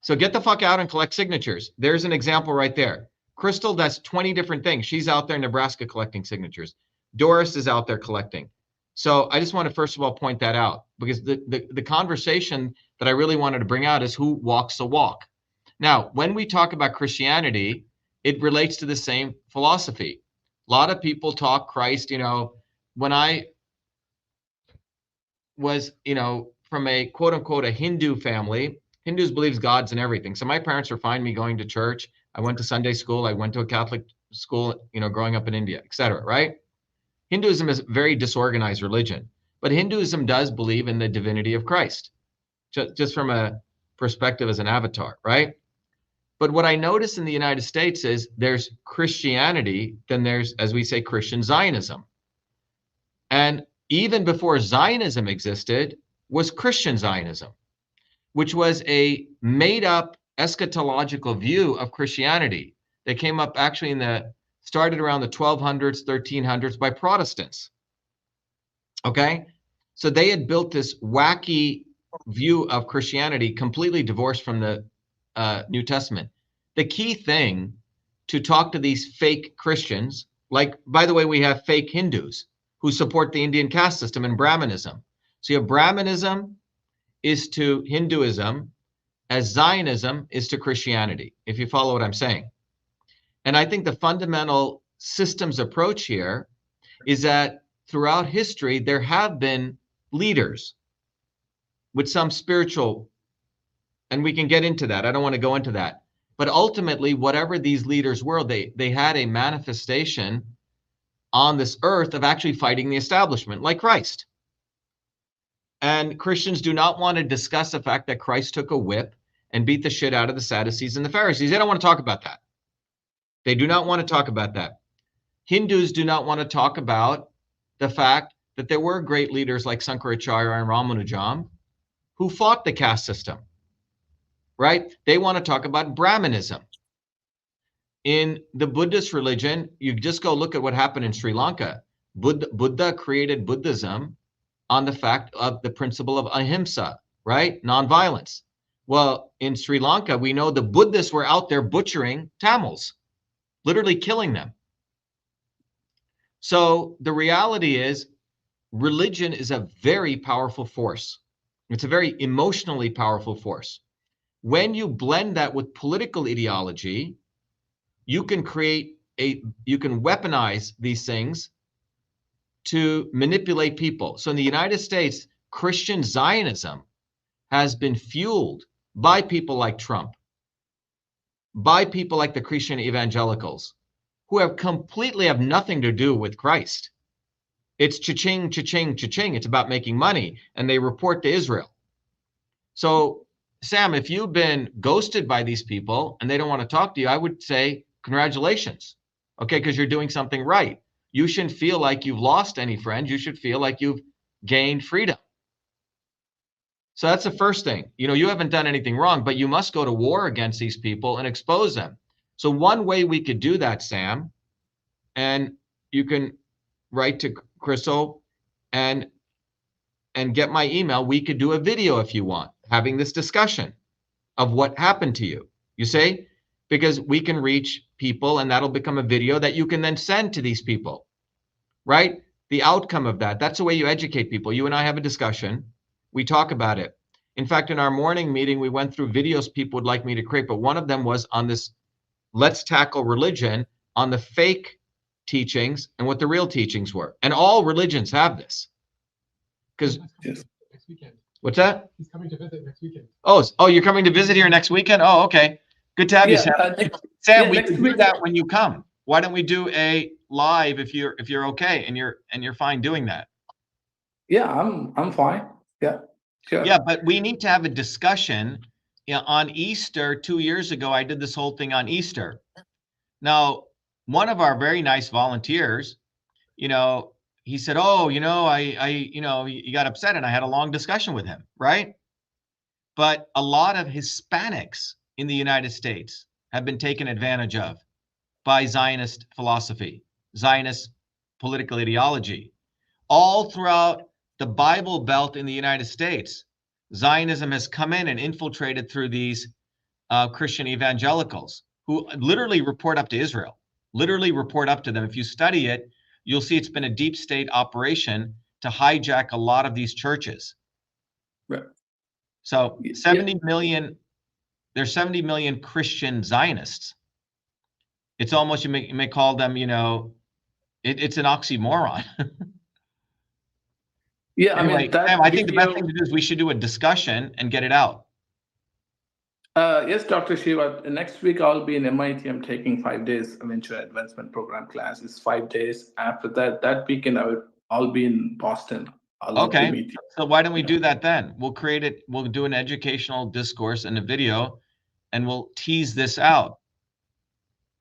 So get the fuck out and collect signatures. There's an example right there. Crystal does 20 different things. She's out there in Nebraska collecting signatures. Doris is out there collecting. So I just want to first of all point that out, because the conversation that I really wanted to bring out is who walks the walk. Now, when we talk about Christianity, it relates to the same philosophy. A lot of people talk Christ, you know, when I was, you know, from a quote unquote, a Hindu family, Hindus believes God's in everything. So my parents were fine me going to church. I went to Sunday school. I went to a Catholic school, you know, growing up in India, et cetera, right? Hinduism is a very disorganized religion, but Hinduism does believe in the divinity of Christ, just from a perspective as an avatar, right? But what I notice in the United States is there's Christianity, then there's, as we say, Christian Zionism. And even before Zionism existed was Christian Zionism, which was a made up eschatological view of Christianity that came up actually started around the 1200s, 1300s by Protestants. Okay. So they had built this wacky view of Christianity completely divorced from the New Testament. The key thing to talk to these fake Christians, like, by the way, we have fake Hindus who support the Indian caste system and Brahmanism. So you have Brahmanism is to Hinduism as Zionism is to Christianity, if you follow what I'm saying. And I think the fundamental systems approach here is that throughout history, there have been leaders with some spiritual, and we can get into that. I don't want to go into that. But ultimately, whatever these leaders were, they had a manifestation on this earth of actually fighting the establishment, like Christ. And Christians do not want to discuss the fact that Christ took a whip and beat the shit out of the Sadducees and the Pharisees. They don't want to talk about that. They do not want to talk about that. Hindus do not want to talk about the fact that there were great leaders like Sankaracharya and Ramanujam who fought the caste system, right? They want to talk about Brahmanism. In the Buddhist religion, you just go look at what happened in Sri Lanka. Buddha created Buddhism on the fact of the principle of ahimsa, right? Nonviolence. Well, in Sri Lanka, we know the Buddhists were out there butchering Tamils, literally killing them. So the reality is, religion is a very powerful force. It's a very emotionally powerful force. When you blend that with political ideology, you can weaponize these things to manipulate people. So in the United States, Christian Zionism has been fueled by people like Trump, by people like the Christian evangelicals, who have nothing to do with Christ. It's cha-ching, cha-ching, cha-ching. It's about making money, and they report to Israel. So, Sam, if you've been ghosted by these people and they don't want to talk to you, I would say congratulations, okay, because you're doing something right. You shouldn't feel like you've lost any friends. You should feel like you've gained freedom. So that's the first thing. You know, you haven't done anything wrong, but you must go to war against these people and expose them. So one way we could do that, Sam, and you can write to Crystal and get my email. We could do a video if you want, having this discussion of what happened to you. You see? Because we can reach people and that'll become a video that you can then send to these people, right? The outcome of that. That's the way you educate people. You and I have a discussion. We talk about it. In fact, in our morning meeting, we went through videos people would like me to create, but one of them was on this Let's Tackle Religion, on the fake teachings and what the real teachings were. And all religions have this. Because next weekend. What's that? He's coming to visit next weekend. Oh, you're coming to visit here next weekend? Oh, okay. Good to have you, Sam. Sam, we can do that when you come. Why don't we do a live if you're okay and you're fine doing that? Yeah, I'm fine. Yeah, sure. Yeah, but we need to have a discussion. On Easter 2 years ago, I did this whole thing on Easter. Now, one of our very nice volunteers, he said, "Oh, he got upset," and I had a long discussion with him, right? But a lot of Hispanics in the United States have been taken advantage of by Zionist philosophy, Zionist political ideology. All throughout the Bible Belt in the United States, Zionism has come in and infiltrated through these Christian evangelicals who literally report up to Israel, literally report up to them. If you study it, you'll see it's been a deep state operation to hijack a lot of these churches. Right. So 70 million, there's 70 million Christian Zionists. It's almost, you may call them, it's an oxymoron. Yeah, anyway, Sam, I think the best thing to do is we should do a discussion and get it out. Yes, Dr. Shiva. Next week I'll be in MIT. I'm taking 5 days Venture Advancement Program class. It's 5 days. After that weekend I'll be in Boston. I'll love to meet you. So why don't we do that then? We'll create it. We'll do an educational discourse and a video, and we'll tease this out.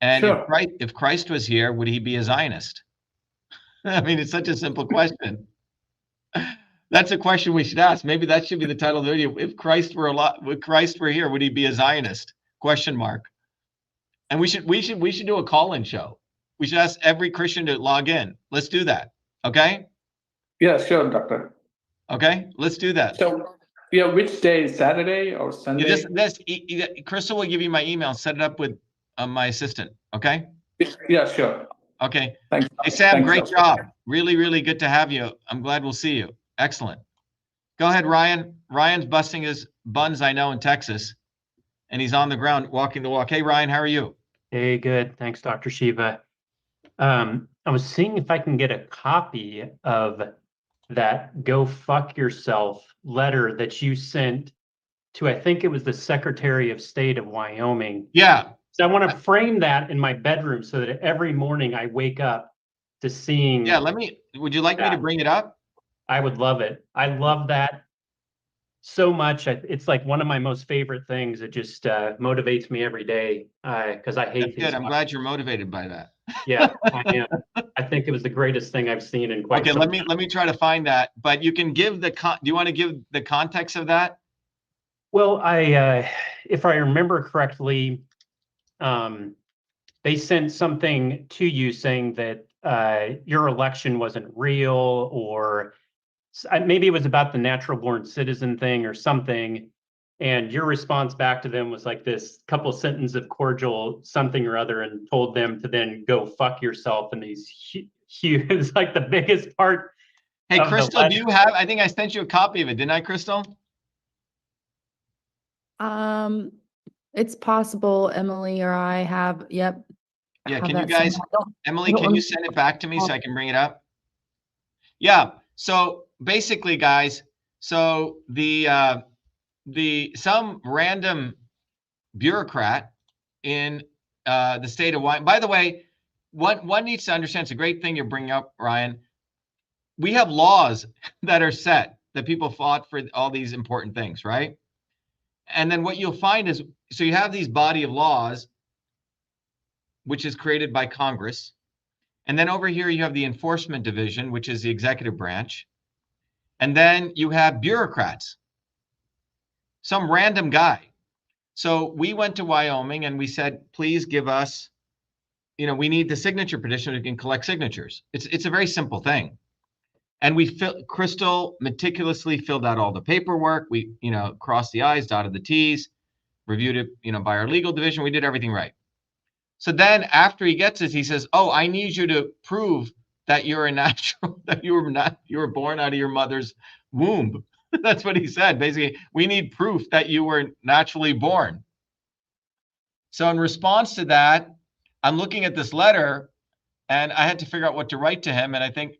And sure. if Christ was here, would he be a Zionist? I mean, it's such a simple question. That's a question we should ask. Maybe that should be the title of the video. If Christ were here, would he be a Zionist? Question mark. And we should do a call-in show. We should ask every Christian to log in. Let's do that. Okay? Yeah, sure, doctor. Okay, let's do that. So, which day? Saturday or Sunday? Crystal will give you my email. Set it up with my assistant. Okay? Yeah, sure. Okay. Thanks. Hey, Sam, Thanks, great doctor. job. Really, really good to have you. I'm glad we'll see you. Excellent. Go ahead, Ryan. Ryan's busting his buns, I know, in Texas, and he's on the ground walking the walk. Hey, Ryan, how are you? Hey, good. Thanks, Dr. Shiva. I was seeing if I can get a copy of that "Go Fuck Yourself" letter that you sent to, I think it was the Secretary of State of Wyoming. Yeah. So I want to frame that in my bedroom so that every morning I wake up to seeing. Yeah, would you like me to bring it up? I would love it. I love that so much. It's like one of my most favorite things. It just motivates me every day because I hate That's these. good. I'm glad you're motivated by that. Yeah, I am. I think it was the greatest thing I've seen in quite Okay, some time. let me try to find that. But you can give do you want to give the context of that? Well, if I remember correctly, they sent something to you saying that your election wasn't real, or maybe it was about the natural born citizen thing or something. And your response back to them was like this couple sentence of cordial something or other, and told them to then go fuck yourself. And these huge, it's like the biggest part. Hey, Crystal, do you have? I think I sent you a copy of it, didn't I, Crystal? It's possible Emily or I have. Yep. Yeah, can you guys, Emily, can you send it back to me so I can bring it up? Yeah. So basically, guys, so some random bureaucrat in the state of Wyoming. By the way, one needs to understand, it's a great thing you're bringing up, Ryan. We have laws that are set that people fought for all these important things, right? And then what you'll find is, so you have these body of laws, which is created by Congress. And then over here, you have the enforcement division, which is the executive branch. And then you have bureaucrats, some random guy. So we went to Wyoming and we said, please give us, we need the signature petition. We can collect signatures. It's a very simple thing. And Crystal meticulously filled out all the paperwork. We, crossed the I's, dotted the T's, reviewed it, by our legal division. We did everything right. So then after he gets this, he says, oh, I need you to prove that you're a natural, that you were born out of your mother's womb. That's what he said. Basically, we need proof that you were naturally born. So in response to that, I'm looking at this letter and I had to figure out what to write to him. And I think,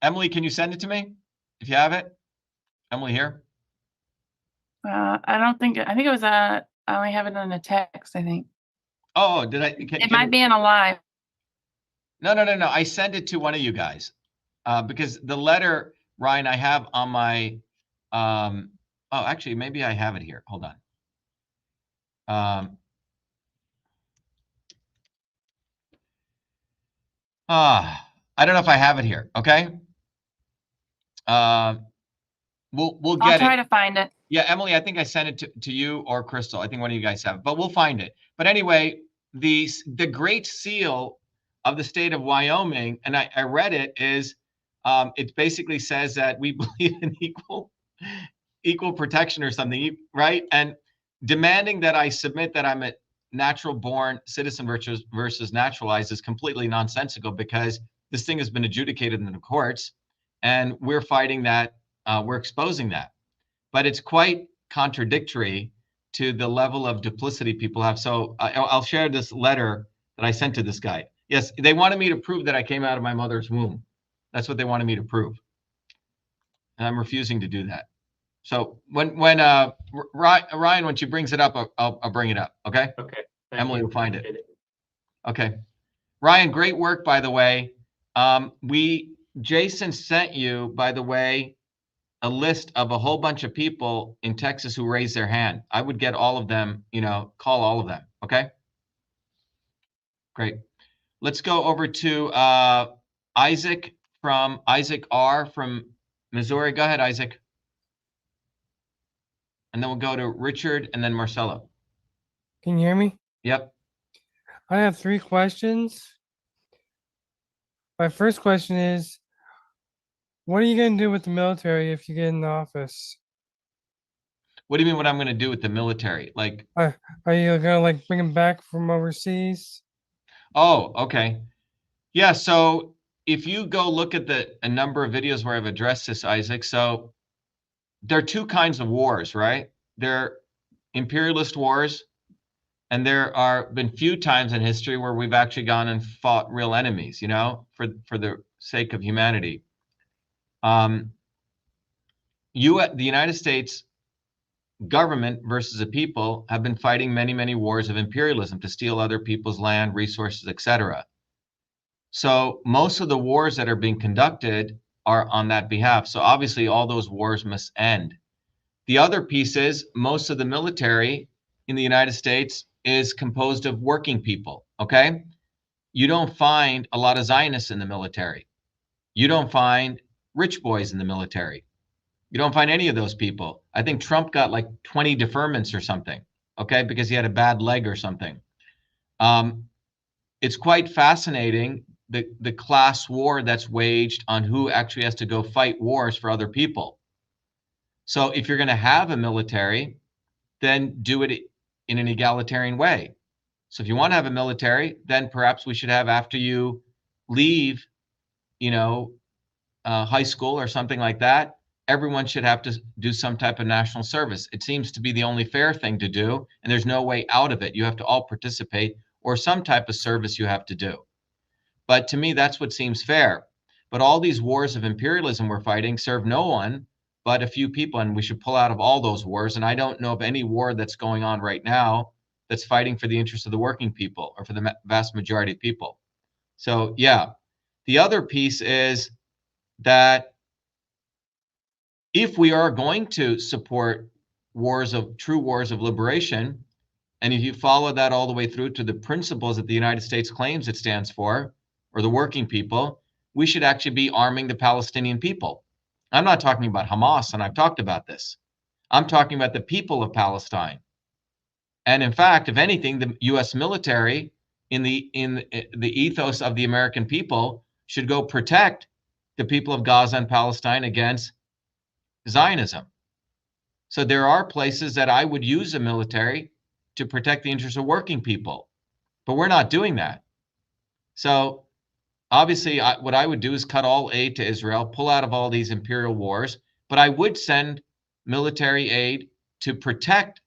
Emily, can you send it to me if you have it? Emily here? I think it was I only have it on a text, I think. Oh, did I? It might be in a live. No. I sent it to one of you guys because the letter, Ryan, I have on my, actually, maybe I have it here. Hold on. I don't know if I have it here. Okay. We'll get it. I'll try to find it. Yeah, Emily, I think I sent it to you or Crystal. I think one of you guys have it, but we'll find it. But anyway, the Great Seal of the state of Wyoming, and I read it, is it basically says that we believe in equal protection or something, right? And demanding that I submit that I'm a natural born citizen versus naturalized is completely nonsensical, because this thing has been adjudicated in the courts and we're fighting that, we're exposing that. But it's quite contradictory to the level of duplicity people have. So I'll share this letter that I sent to this guy. Yes, they wanted me to prove that I came out of my mother's womb. That's what they wanted me to prove. And I'm refusing to do that. So when Ryan, when she brings it up, I'll bring it up. Okay. Okay. Emily will find it. Okay. Ryan, great work, by the way. Jason sent you, by the way, a list of a whole bunch of people in Texas who raised their hand. I would get all of them, call all of them. Okay. Great. Let's go over to Isaac R from Missouri. Go ahead, Isaac. And then we'll go to Richard and then Marcelo. Can you hear me? Yep. I have 3 questions. My first question is, what are you going to do with the military if you get in office? What do you mean what I'm going to do with the military? Like, are you going to bring them back from overseas? Oh, okay. Yeah, so if you go look at a number of videos where I've addressed this, Isaac, so there are 2 kinds of wars, right? There are imperialist wars, and there are been few times in history where we've actually gone and fought real enemies, for the sake of humanity. The United States government versus a people have been fighting many, many wars of imperialism to steal other people's land, resources, etc. So most of the wars that are being conducted are on that behalf. So obviously all those wars must end. The other piece is most of the military in the United States is composed of working people, okay? You don't find a lot of Zionists in the military. You don't find rich boys in the military. You don't find any of those people. I think Trump got like 20 deferments or something, okay, because he had a bad leg or something. It's quite fascinating, the class war that's waged on who actually has to go fight wars for other people. So if you're going to have a military, then do it in an egalitarian way. So if you want to have a military, then perhaps we should have, after you leave, high school or something like that, everyone should have to do some type of national service. It seems to be the only fair thing to do, and there's no way out of it. You have to all participate, or some type of service you have to do. But to me, that's what seems fair. But all these wars of imperialism we're fighting serve no one but a few people, and we should pull out of all those wars. And I don't know of any war that's going on right now that's fighting for the interests of the working people or for the vast majority of people. So yeah, the other piece is that if we are going to support true wars of liberation, and if you follow that all the way through to the principles that the United States claims it stands for, or the working people, we should actually be arming the Palestinian people. I'm not talking about Hamas, and I've talked about this. I'm talking about the people of Palestine. And in fact, if anything, the US military in the ethos of the American people should go protect the people of Gaza and Palestine against Zionism. So there are places that I would use a military to protect the interests of working people, but we're not doing that. So obviously, what I would do is cut all aid to Israel, pull out of all these imperial wars, but I would send military aid to protect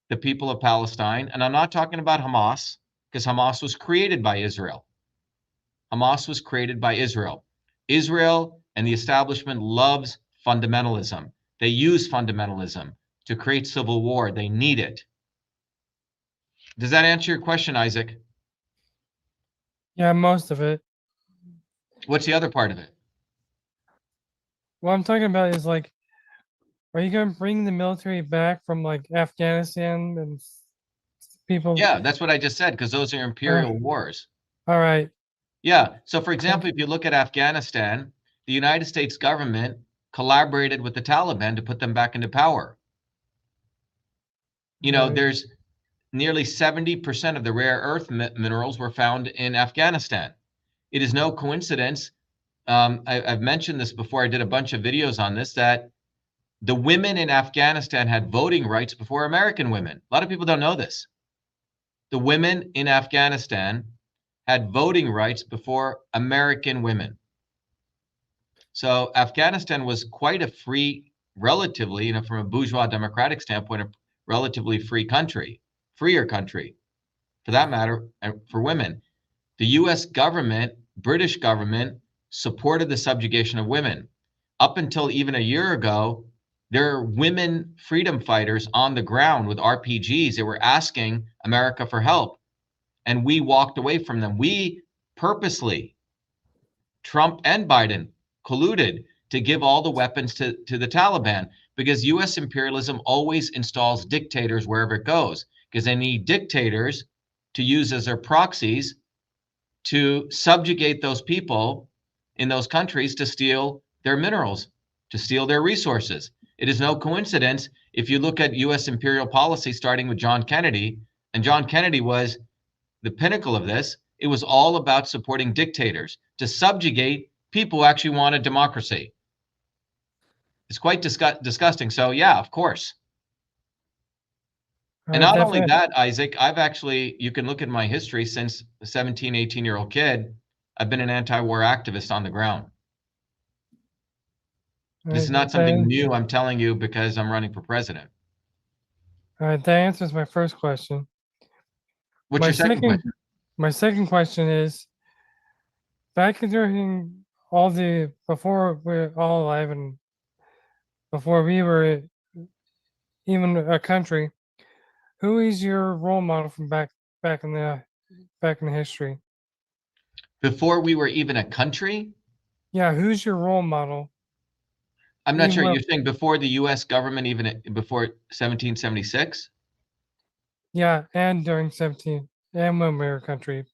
the people of Palestine. And I'm not talking about Hamas, because Hamas was created by Israel. Hamas was created by Israel. Israel and the establishment loves fundamentalism. They use fundamentalism to create civil war. They need it. Does that answer your question, Isaac? Yeah, most of it. What's the other part of it? What I'm talking about is like, are you going to bring the military back from like Afghanistan and people? Yeah, that's what I just said, because those are imperial wars. All right. Yeah. So for example, if you look at Afghanistan, the United States government collaborated with the Taliban to put them back into power. There's nearly 70% of the rare earth minerals were found in Afghanistan. It is no coincidence. I've mentioned this before. I did a bunch of videos on this, that the women in Afghanistan had voting rights before American women. A lot of people don't know this. The women in Afghanistan had voting rights before American women. So Afghanistan was quite a free, relatively, from a bourgeois democratic standpoint, a relatively free country, freer country, for that matter, for women. The US government, British government, supported the subjugation of women. Up until even a year ago, there are women freedom fighters on the ground with RPGs. They were asking America for help, and we walked away from them. We purposely, Trump and Biden, colluded to give all the weapons to the Taliban, because US imperialism always installs dictators wherever it goes, because they need dictators to use as their proxies to subjugate those people in those countries, to steal their minerals, to steal their resources. It is no coincidence if you look at US imperial policy starting with John Kennedy, and John Kennedy was the pinnacle of this. It was all about supporting dictators to subjugate people who actually wanted democracy. It's quite disgusting. So yeah, of course. And not only that, Isaac, you can look at my history since a 17, 18-year-old kid. I've been an anti-war activist on the ground. This is not something new, I'm telling you, because I'm running for president. All right, that answers my first question. What's your second question? My second question is, back during before we were all alive and before we were even a country, who is your role model from back in the history? Before we were even a country? Yeah, who's your role model? I'm not sure. Even You're saying before the U.S. government, even before 1776? Yeah, and during 17, and when we were a country.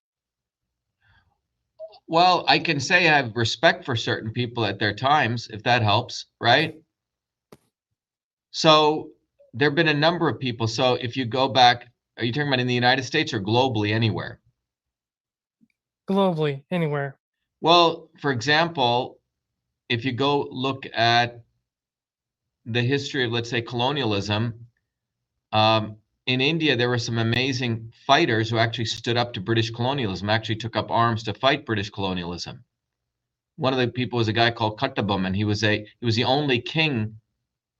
Well, I can say I have respect for certain people at their times, if that helps, right? So there have been a number of people. So if you go back, are you talking about in the United States or globally, anywhere? Globally, anywhere. Well, for example, if you go look at the history of, let's say, colonialism, in India, there were some amazing fighters who actually stood up to British colonialism, actually took up arms to fight British colonialism. One of the people was a guy called Kattabam, and he was the only king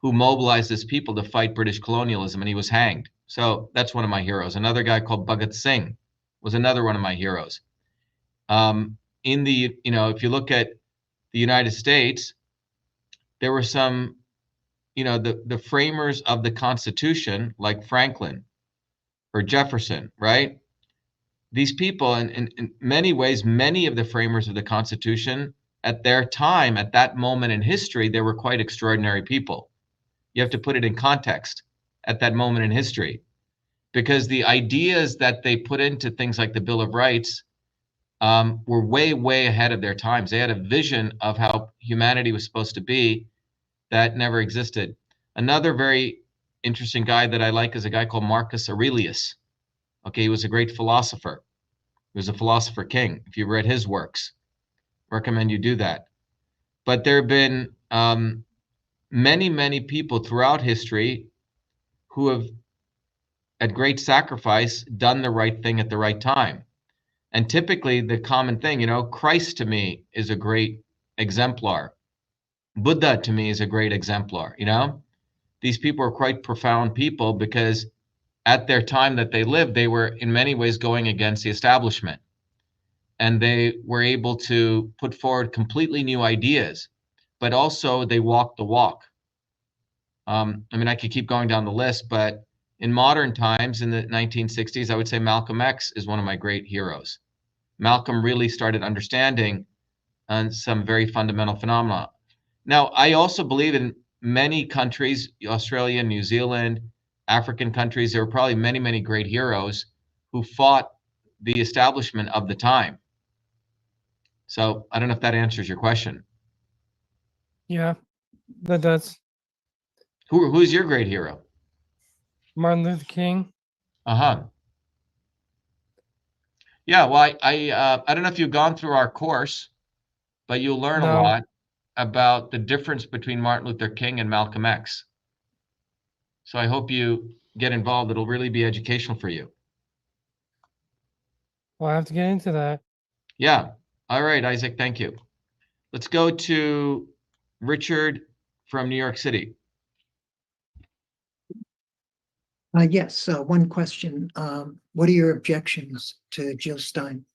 who mobilized his people to fight British colonialism, and he was hanged. So that's one of my heroes. Another guy called Bhagat Singh was another one of my heroes. If you look at the United States, there were some, the framers of the Constitution, like Franklin or Jefferson, right? These people, in many ways, many of the framers of the Constitution at their time, at that moment in history, they were quite extraordinary people. You have to put it in context at that moment in history, because the ideas that they put into things like the Bill of Rights were way, way ahead of their times. They had a vision of how humanity was supposed to be that never existed. Another very interesting guy that I like is a guy called Marcus Aurelius. Okay, he was a great philosopher. He was a philosopher king. If you've read his works, recommend you do that. But there have been many, many people throughout history who have, at great sacrifice, done the right thing at the right time. And typically the common thing, Christ to me is a great exemplar. Buddha to me is a great exemplar. These people are quite profound people because at their time that they lived, they were in many ways going against the establishment. And they were able to put forward completely new ideas, but also they walked the walk. I could keep going down the list, but in modern times, in the 1960s, I would say Malcolm X is one of my great heroes. Malcolm really started understanding some very fundamental phenomena. Now, I also believe in many countries, Australia, New Zealand, African countries, there were probably many, many great heroes who fought the establishment of the time. So I don't know if that answers your question. Yeah, that does. Who's your great hero? Martin Luther King. Uh-huh. Yeah, well, I don't know if you've gone through our course, but you'll learn a lot about the difference between Martin Luther King and Malcolm X. So I hope you get involved. It'll really be educational for you. I'll have to get into that. Yeah. All right, Isaac, thank you. Let's go to Richard from New York City. Yes, one question. What are your objections to Jill Stein?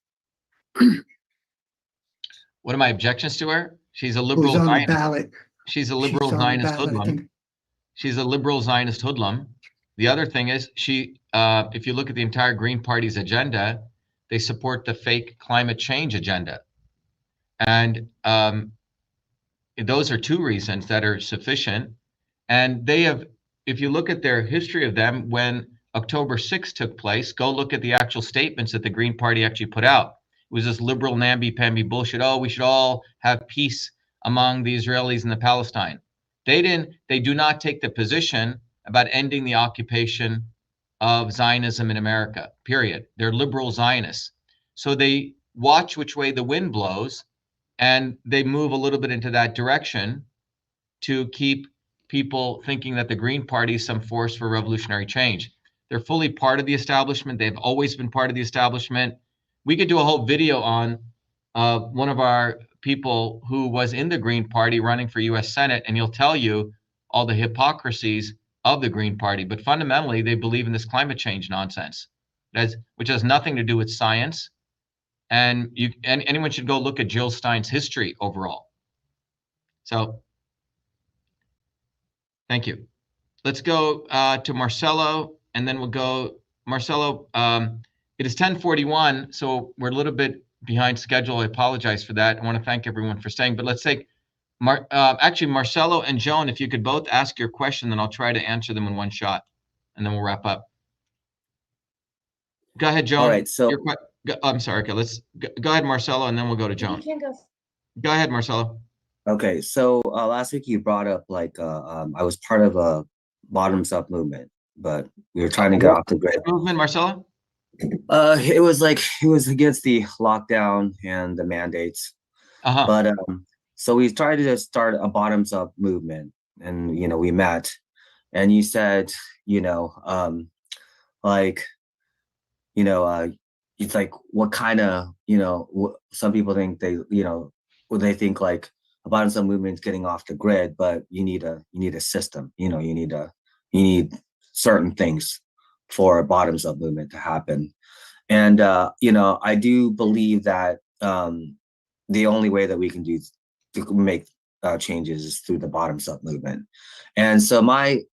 What are my objections to her? She's a liberal Who's on Zionist. the ballot? She's a liberal Zionist hoodlum. She's a liberal Zionist hoodlum. The other thing is if you look at the entire Green Party's agenda, they support the fake climate change agenda. And those are two reasons that are sufficient. And they have, if you look at their history of them, when October 6th took place, go look at the actual statements that the Green Party actually put out. It was this liberal namby-pamby bullshit. Oh, we should all have peace among the Israelis and the Palestine. They do not take the position about ending the occupation of Zionism in America, period. They're liberal Zionists. So they watch which way the wind blows, and they move a little bit into that direction to keep people thinking that the Green Party is some force for revolutionary change. They're fully part of the establishment. They've always been part of the establishment. We could do a whole video on one of our people who was in the Green Party running for US Senate, and he'll tell you all the hypocrisies of the Green Party. But fundamentally, they believe in this climate change nonsense, which has nothing to do with science. And anyone should go look at Jill Stein's history overall. So, thank you. let's go to Marcelo, and then we'll go, Marcelo, it is 10:41, so we're a little bit behind schedule. I apologize for that. I want to thank everyone for staying, but let's take, actually, Marcelo and Joan, if you could both ask your question, then I'll try to answer them in one shot, and then we'll wrap up. Go ahead, Joan. All right, so I'm sorry. Okay, let's go ahead, Marcelo, and then we'll go to Joan. You can go. Go ahead, Marcelo. okay, so last week you brought up like I was part of a bottoms up movement, but we were trying to get off the grid. Movement, Marcelo? It was against the lockdown and the mandates. But so we tried to start a bottoms up movement, and you know, we met, and you said, you know, like, you know, it's like what kind of, you know, some people think they, you know, they think like a bottoms up movement is getting off the grid, but you need a system, you know, you need certain things for a bottoms up movement to happen. And you know, I do believe that the only way that we can do to make changes is through the bottoms up movement. And so my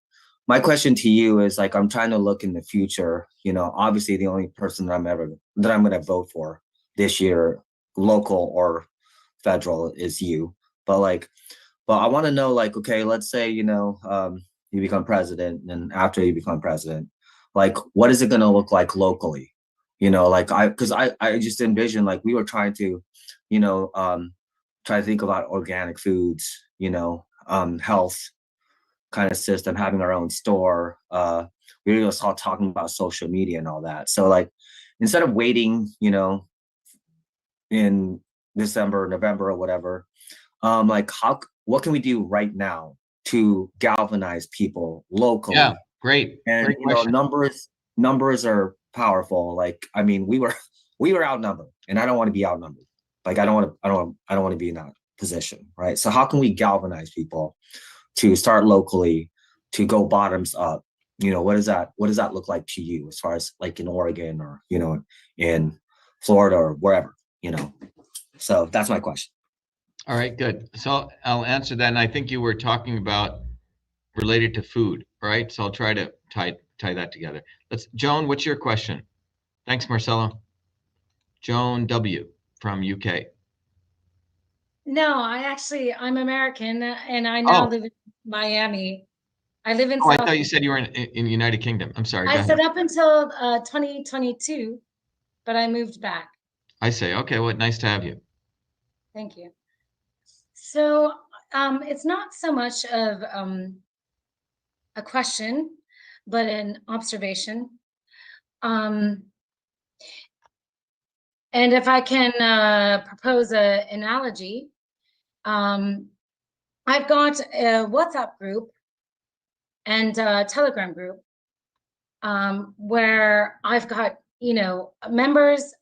question to you is like, I'm trying to look in the future. You know, obviously the only person that I'm going to vote for this year, local or federal, is you. But I want to know, like, okay, let's say, you know, you become president, and after you become president, like, what is it going to look like locally? You know, like because I just envision like we were trying to, you know, try to think about organic foods, you know, health kind of system, having our own store. We were all talking about social media and all that. So like, instead of waiting, you know, in December, November, or whatever, like what can we do right now to galvanize people locally? Yeah, great. And great you know, numbers are powerful. Like, I mean, we were outnumbered, and I don't want to be outnumbered. Like, I don't want to be in that position, right? So how can we galvanize people to start locally, to go bottoms up? You know, what does that look like to you, as far as like in Oregon, or, you know, in Florida, or wherever, you know? So that's my question. All right, good. So I'll answer that. And I think you were talking about related to food, right? So I'll try to tie that together. Joan, what's your question? Thanks, Marcelo. Joan W. from UK. No, I'm American, and I now live in Miami. I live in I South. thought you said you were in the United Kingdom. I'm sorry. I said up until 2022, but I moved back. I say, okay, well, nice to have you. Thank you. So it's not so much of a question, but an observation. And if I can propose an analogy, I've got a WhatsApp group and a Telegram group where I've got, you know, members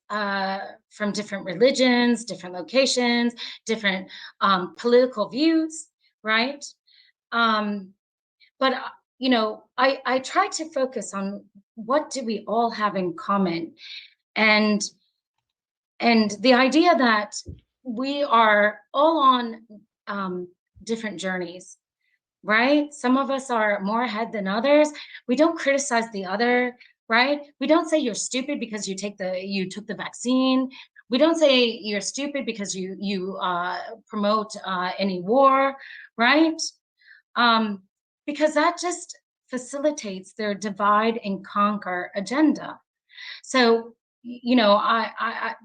from different religions, different locations, different political views, right? But you know, I try to focus on what do we all have in common, and the idea that we are all on different journeys, right? Some of us are more ahead than others. We don't criticize the other, right? We don't say you're stupid because you took the vaccine. We don't say you're stupid because you promote any war, right? Because that just facilitates their divide and conquer agenda. So, you know, I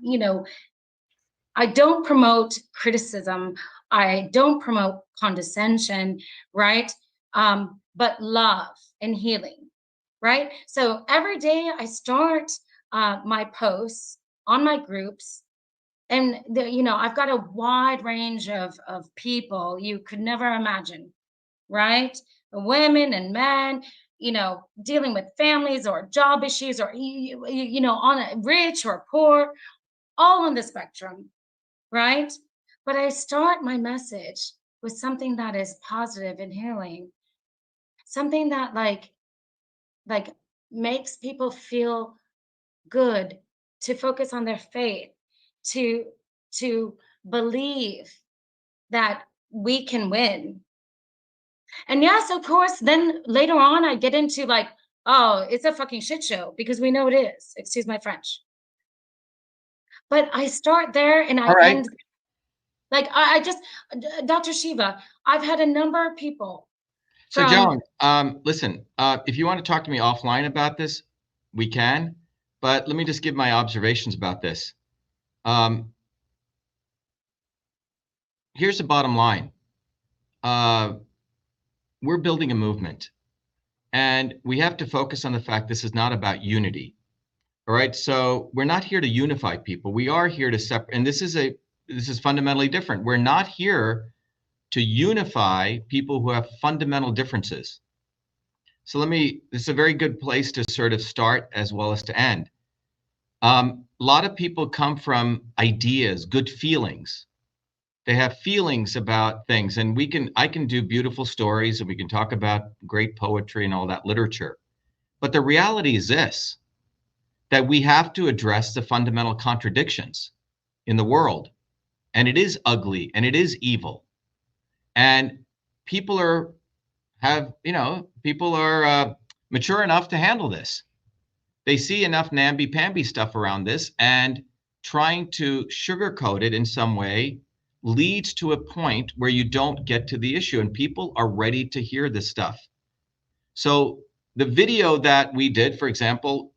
don't promote criticism. I don't promote condescension, right? But love and healing, right? So every day I start my posts on my groups, and you know, I've got a wide range of people you could never imagine, right? Women and men, you know, dealing with families or job issues, or you know, on a rich or poor, all on the spectrum, right? But I start my message with something that is positive and healing, something that like makes people feel good, to focus on their faith, to believe that we can win. And yes, of course, then later on I get into like, oh, it's a fucking shit show, because we know it is. Excuse my French. But I start there and I All right. end, like I just, Dr. Shiva, I've had a number of people So from, Joan, listen, if you want to talk to me offline about this, we can, but let me just give my observations about this. Here's the bottom line. We're building a movement, and we have to focus on the fact this is not about unity. All right, so we're not here to unify people. We are here to separate, and this is fundamentally different. We're not here to unify people who have fundamental differences. So this is a very good place to sort of start as well as to end. A lot of people come from ideas, good feelings. They have feelings about things, and I can do beautiful stories, and we can talk about great poetry and all that literature. But the reality is this, that we have to address the fundamental contradictions in the world. And it is ugly and it is evil. And people are mature enough to handle this. They see enough namby-pamby stuff around this, and trying to sugarcoat it in some way leads to a point where you don't get to the issue, and people are ready to hear this stuff. So the video that we did, for example,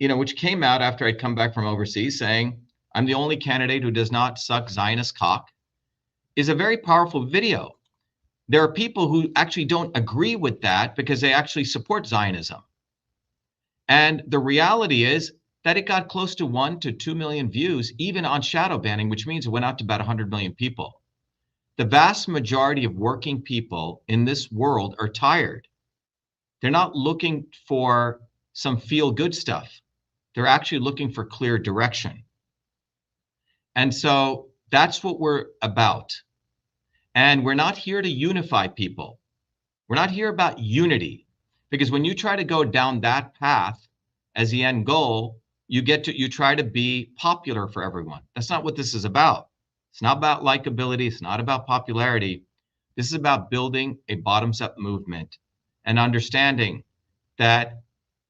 which came out after I'd come back from overseas saying, I'm the only candidate who does not suck Zionist cock, is a very powerful video. There are people who actually don't agree with that because they actually support Zionism. And the reality is that it got close to 1 to 2 million views, even on shadow banning, which means it went out to about 100 million people. The vast majority of working people in this world are tired. They're not looking for some feel-good stuff. They're actually looking for clear direction. And so that's what we're about. And we're not here to unify people. We're not here about unity, because when you try to go down that path as the end goal, you try to be popular for everyone. That's not what this is about. It's not about likability. It's not about popularity. This is about building a bottoms-up movement and understanding that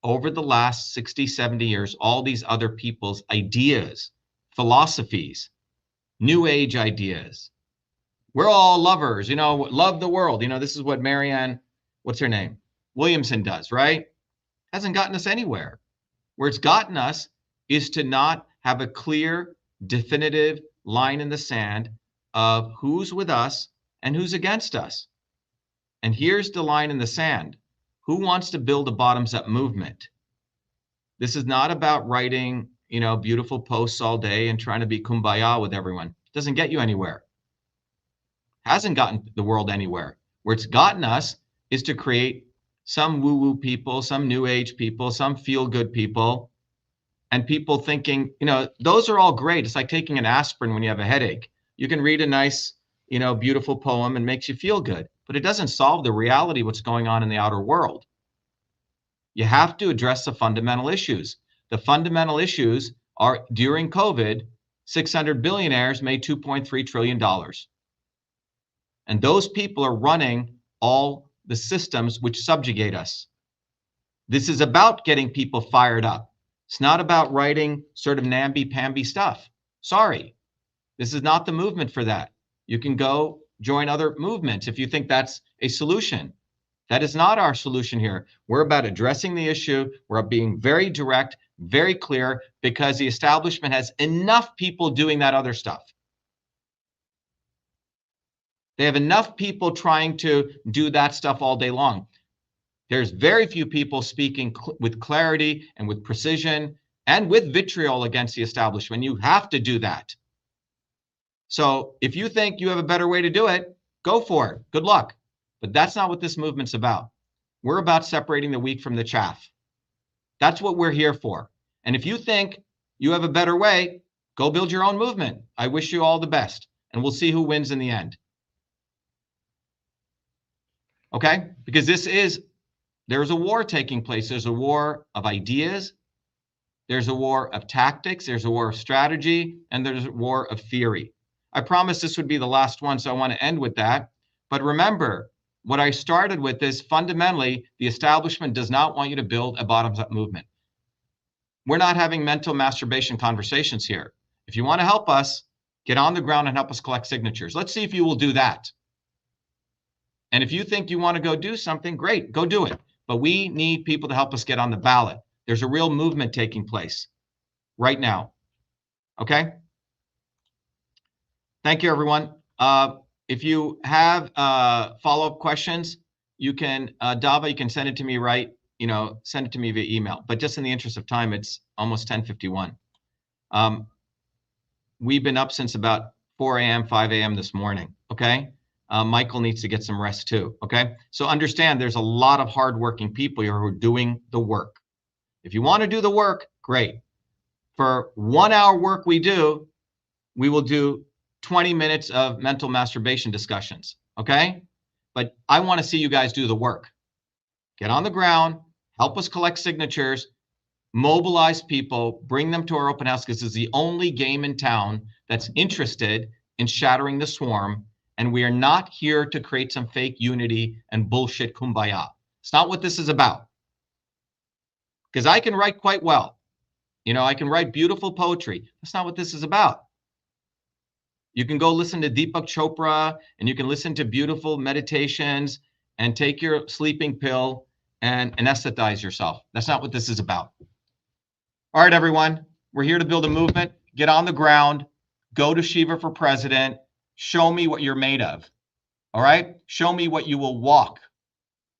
over the last 60, 70 years, all these other people's ideas, philosophies, new age ideas, we're all lovers, love the world. This is what Marianne, what's her name? Williamson does, right? Hasn't gotten us anywhere. Where it's gotten us is to not have a clear, definitive line in the sand of who's with us and who's against us. And here's the line in the sand. Who wants to build a bottoms-up movement? This is not about writing, beautiful posts all day and trying to be kumbaya with everyone. It doesn't get you anywhere. Hasn't gotten the world anywhere. Where it's gotten us is to create some woo-woo people, some new age people, some feel-good people, and people thinking, those are all great. It's like taking an aspirin when you have a headache. You can read a nice, beautiful poem and makes you feel good, but it doesn't solve the reality of what's going on in the outer world. You have to address the fundamental issues. The fundamental issues are, during COVID, 600 billionaires made $2.3 trillion. And those people are running all the systems which subjugate us. This is about getting people fired up. It's not about writing sort of namby-pamby stuff. Sorry, this is not the movement for that. You can go join other movements if you think that's a solution. That is not our solution here. We're about addressing the issue. We're being very direct, very clear, because the establishment has enough people doing that other stuff. They have enough people trying to do that stuff all day long. There's very few people speaking with clarity and with precision and with vitriol against the establishment. You have to do that. So if you think you have a better way to do it, go for it. Good luck. But that's not what this movement's about. We're about separating the wheat from the chaff. That's what we're here for. And if you think you have a better way, go build your own movement. I wish you all the best, and we'll see who wins in the end. Okay? Because there's a war taking place. There's a war of ideas. There's a war of tactics. There's a war of strategy. And there's a war of theory. I promised this would be the last one, so I want to end with that. But remember, what I started with is fundamentally the establishment does not want you to build a bottoms-up movement. We're not having mental masturbation conversations here. If you want to help us, get on the ground and help us collect signatures. Let's see if you will do that. And if you think you want to go do something, great, go do it. But we need people to help us get on the ballot. There's a real movement taking place right now. Okay? Thank you, everyone. If you have follow-up questions, you can, Dava, you can send it to me send it to me via email. But just in the interest of time, it's almost 10:51. We've been up since about 4 a.m., 5 a.m. this morning, okay? Michael needs to get some rest too, okay? So understand there's a lot of hardworking people here who are doing the work. If you want to do the work, great. For 1 hour work we will do 20 minutes of mental masturbation discussions, okay? But I want to see you guys do the work. Get on the ground, help us collect signatures, mobilize people, bring them to our open house, because this is the only game in town that's interested in shattering the swarm. And we are not here to create some fake unity and bullshit kumbaya. It's not what this is about. Because I can write quite well. I can write beautiful poetry. That's not what this is about. You can go listen to Deepak Chopra, and you can listen to beautiful meditations and take your sleeping pill and anesthetize yourself. That's not what this is about. All right, everyone, we're here to build a movement. Get on the ground, go to Shiva for president, show me what you're made of. All right, show me what you will walk.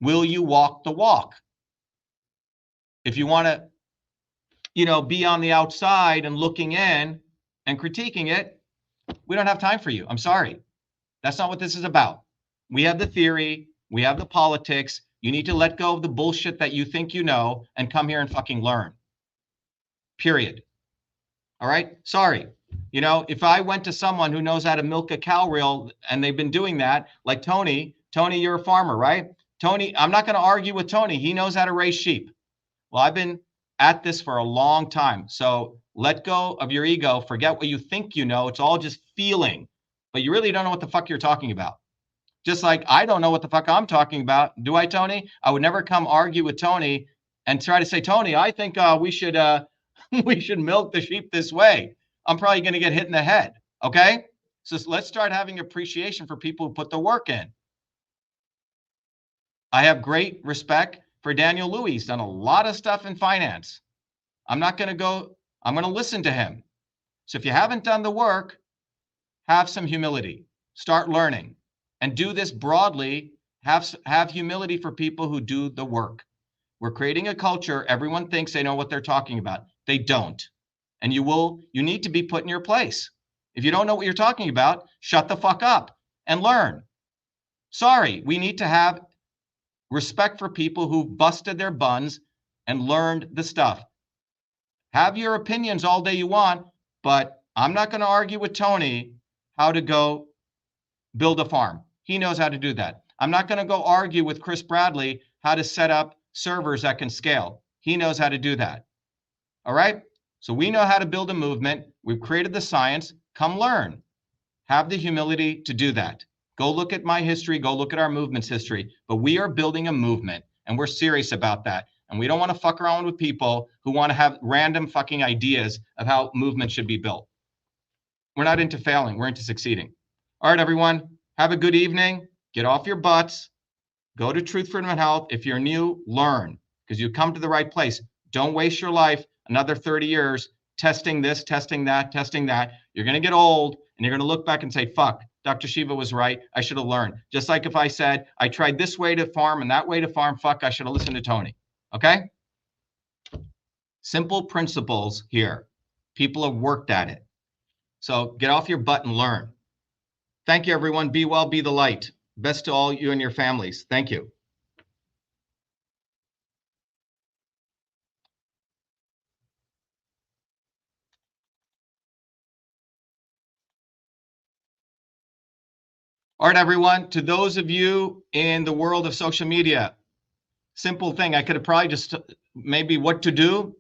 Will you walk the walk? If you want to, be on the outside and looking in and critiquing it, we don't have time for you. I'm sorry. That's not what this is about. We have the theory. We have the politics. You need to let go of the bullshit that you think you know and come here and fucking learn. Period. All right? Sorry. If I went to someone who knows how to milk a cow real and they've been doing that, like Tony, you're a farmer, right? Tony, I'm not going to argue with Tony. He knows how to raise sheep. Well, I've been at this for a long time. So let go of your ego. Forget what you think you know. It's all just feeling, but you really don't know what the fuck you're talking about. Just like I don't know what the fuck I'm talking about. Do I, Tony? I would never come argue with Tony and try to say, Tony, I think we should milk the sheep this way. I'm probably going to get hit in the head. Okay. So let's start having appreciation for people who put the work in. I have great respect for Daniel Louis. He's done a lot of stuff in finance. I'm going to listen to him. So if you haven't done the work, have some humility, start learning, and do this broadly. Have humility for people who do the work. We're creating a culture. Everyone thinks they know what they're talking about. They don't. And you need to be put in your place. If you don't know what you're talking about, shut the fuck up and learn. Sorry, we need to have respect for people who've busted their buns and learned the stuff. Have your opinions all day you want, but I'm not going to argue with Tony how to go build a farm. He knows how to do that. I'm not going to go argue with Chris Bradley how to set up servers that can scale. He knows how to do that. All right? So we know how to build a movement. We've created the science. Come learn. Have the humility to do that. Go look at my history. Go look at our movement's history. But we are building a movement, and we're serious about that. And we don't want to fuck around with people who want to have random fucking ideas of how movement should be built. We're not into failing. We're into succeeding. All right, everyone. Have a good evening. Get off your butts. Go to Truth, Freedom, and Health. If you're new, learn, because you come to the right place. Don't waste your life another 30 years testing this, testing that, testing that. You're going to get old, and you're going to look back and say, fuck, Dr. Shiva was right. I should have learned. Just like if I said, I tried this way to farm and that way to farm, fuck, I should have listened to Tony. Okay? Simple principles here. People have worked at it. So get off your butt and learn. Thank you, everyone. Be well, be the light. Best to all you and your families. Thank you. All right, everyone. To those of you in the world of social media, simple thing. I could have probably just maybe what to do.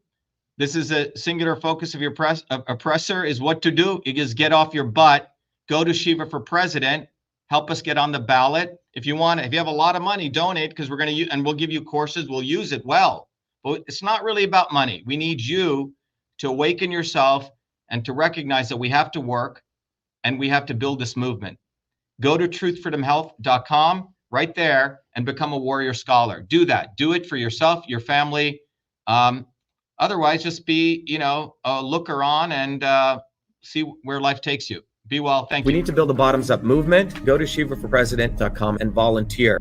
This is a singular focus of your oppressor is what to do. You just get off your butt, go to Shiva for president, help us get on the ballot. If you have a lot of money, donate, because we're going to use, and we'll give you courses. We'll use it well. But it's not really about money. We need you to awaken yourself and to recognize that we have to work and we have to build this movement. Go to truthfreedomhealth.com right there and become a warrior scholar. Do that. Do it for yourself, your family. Otherwise, just be, a looker on and see where life takes you. Be well. Thank you. We need to build a bottoms-up movement. Go to ShivaForPresident.com and volunteer.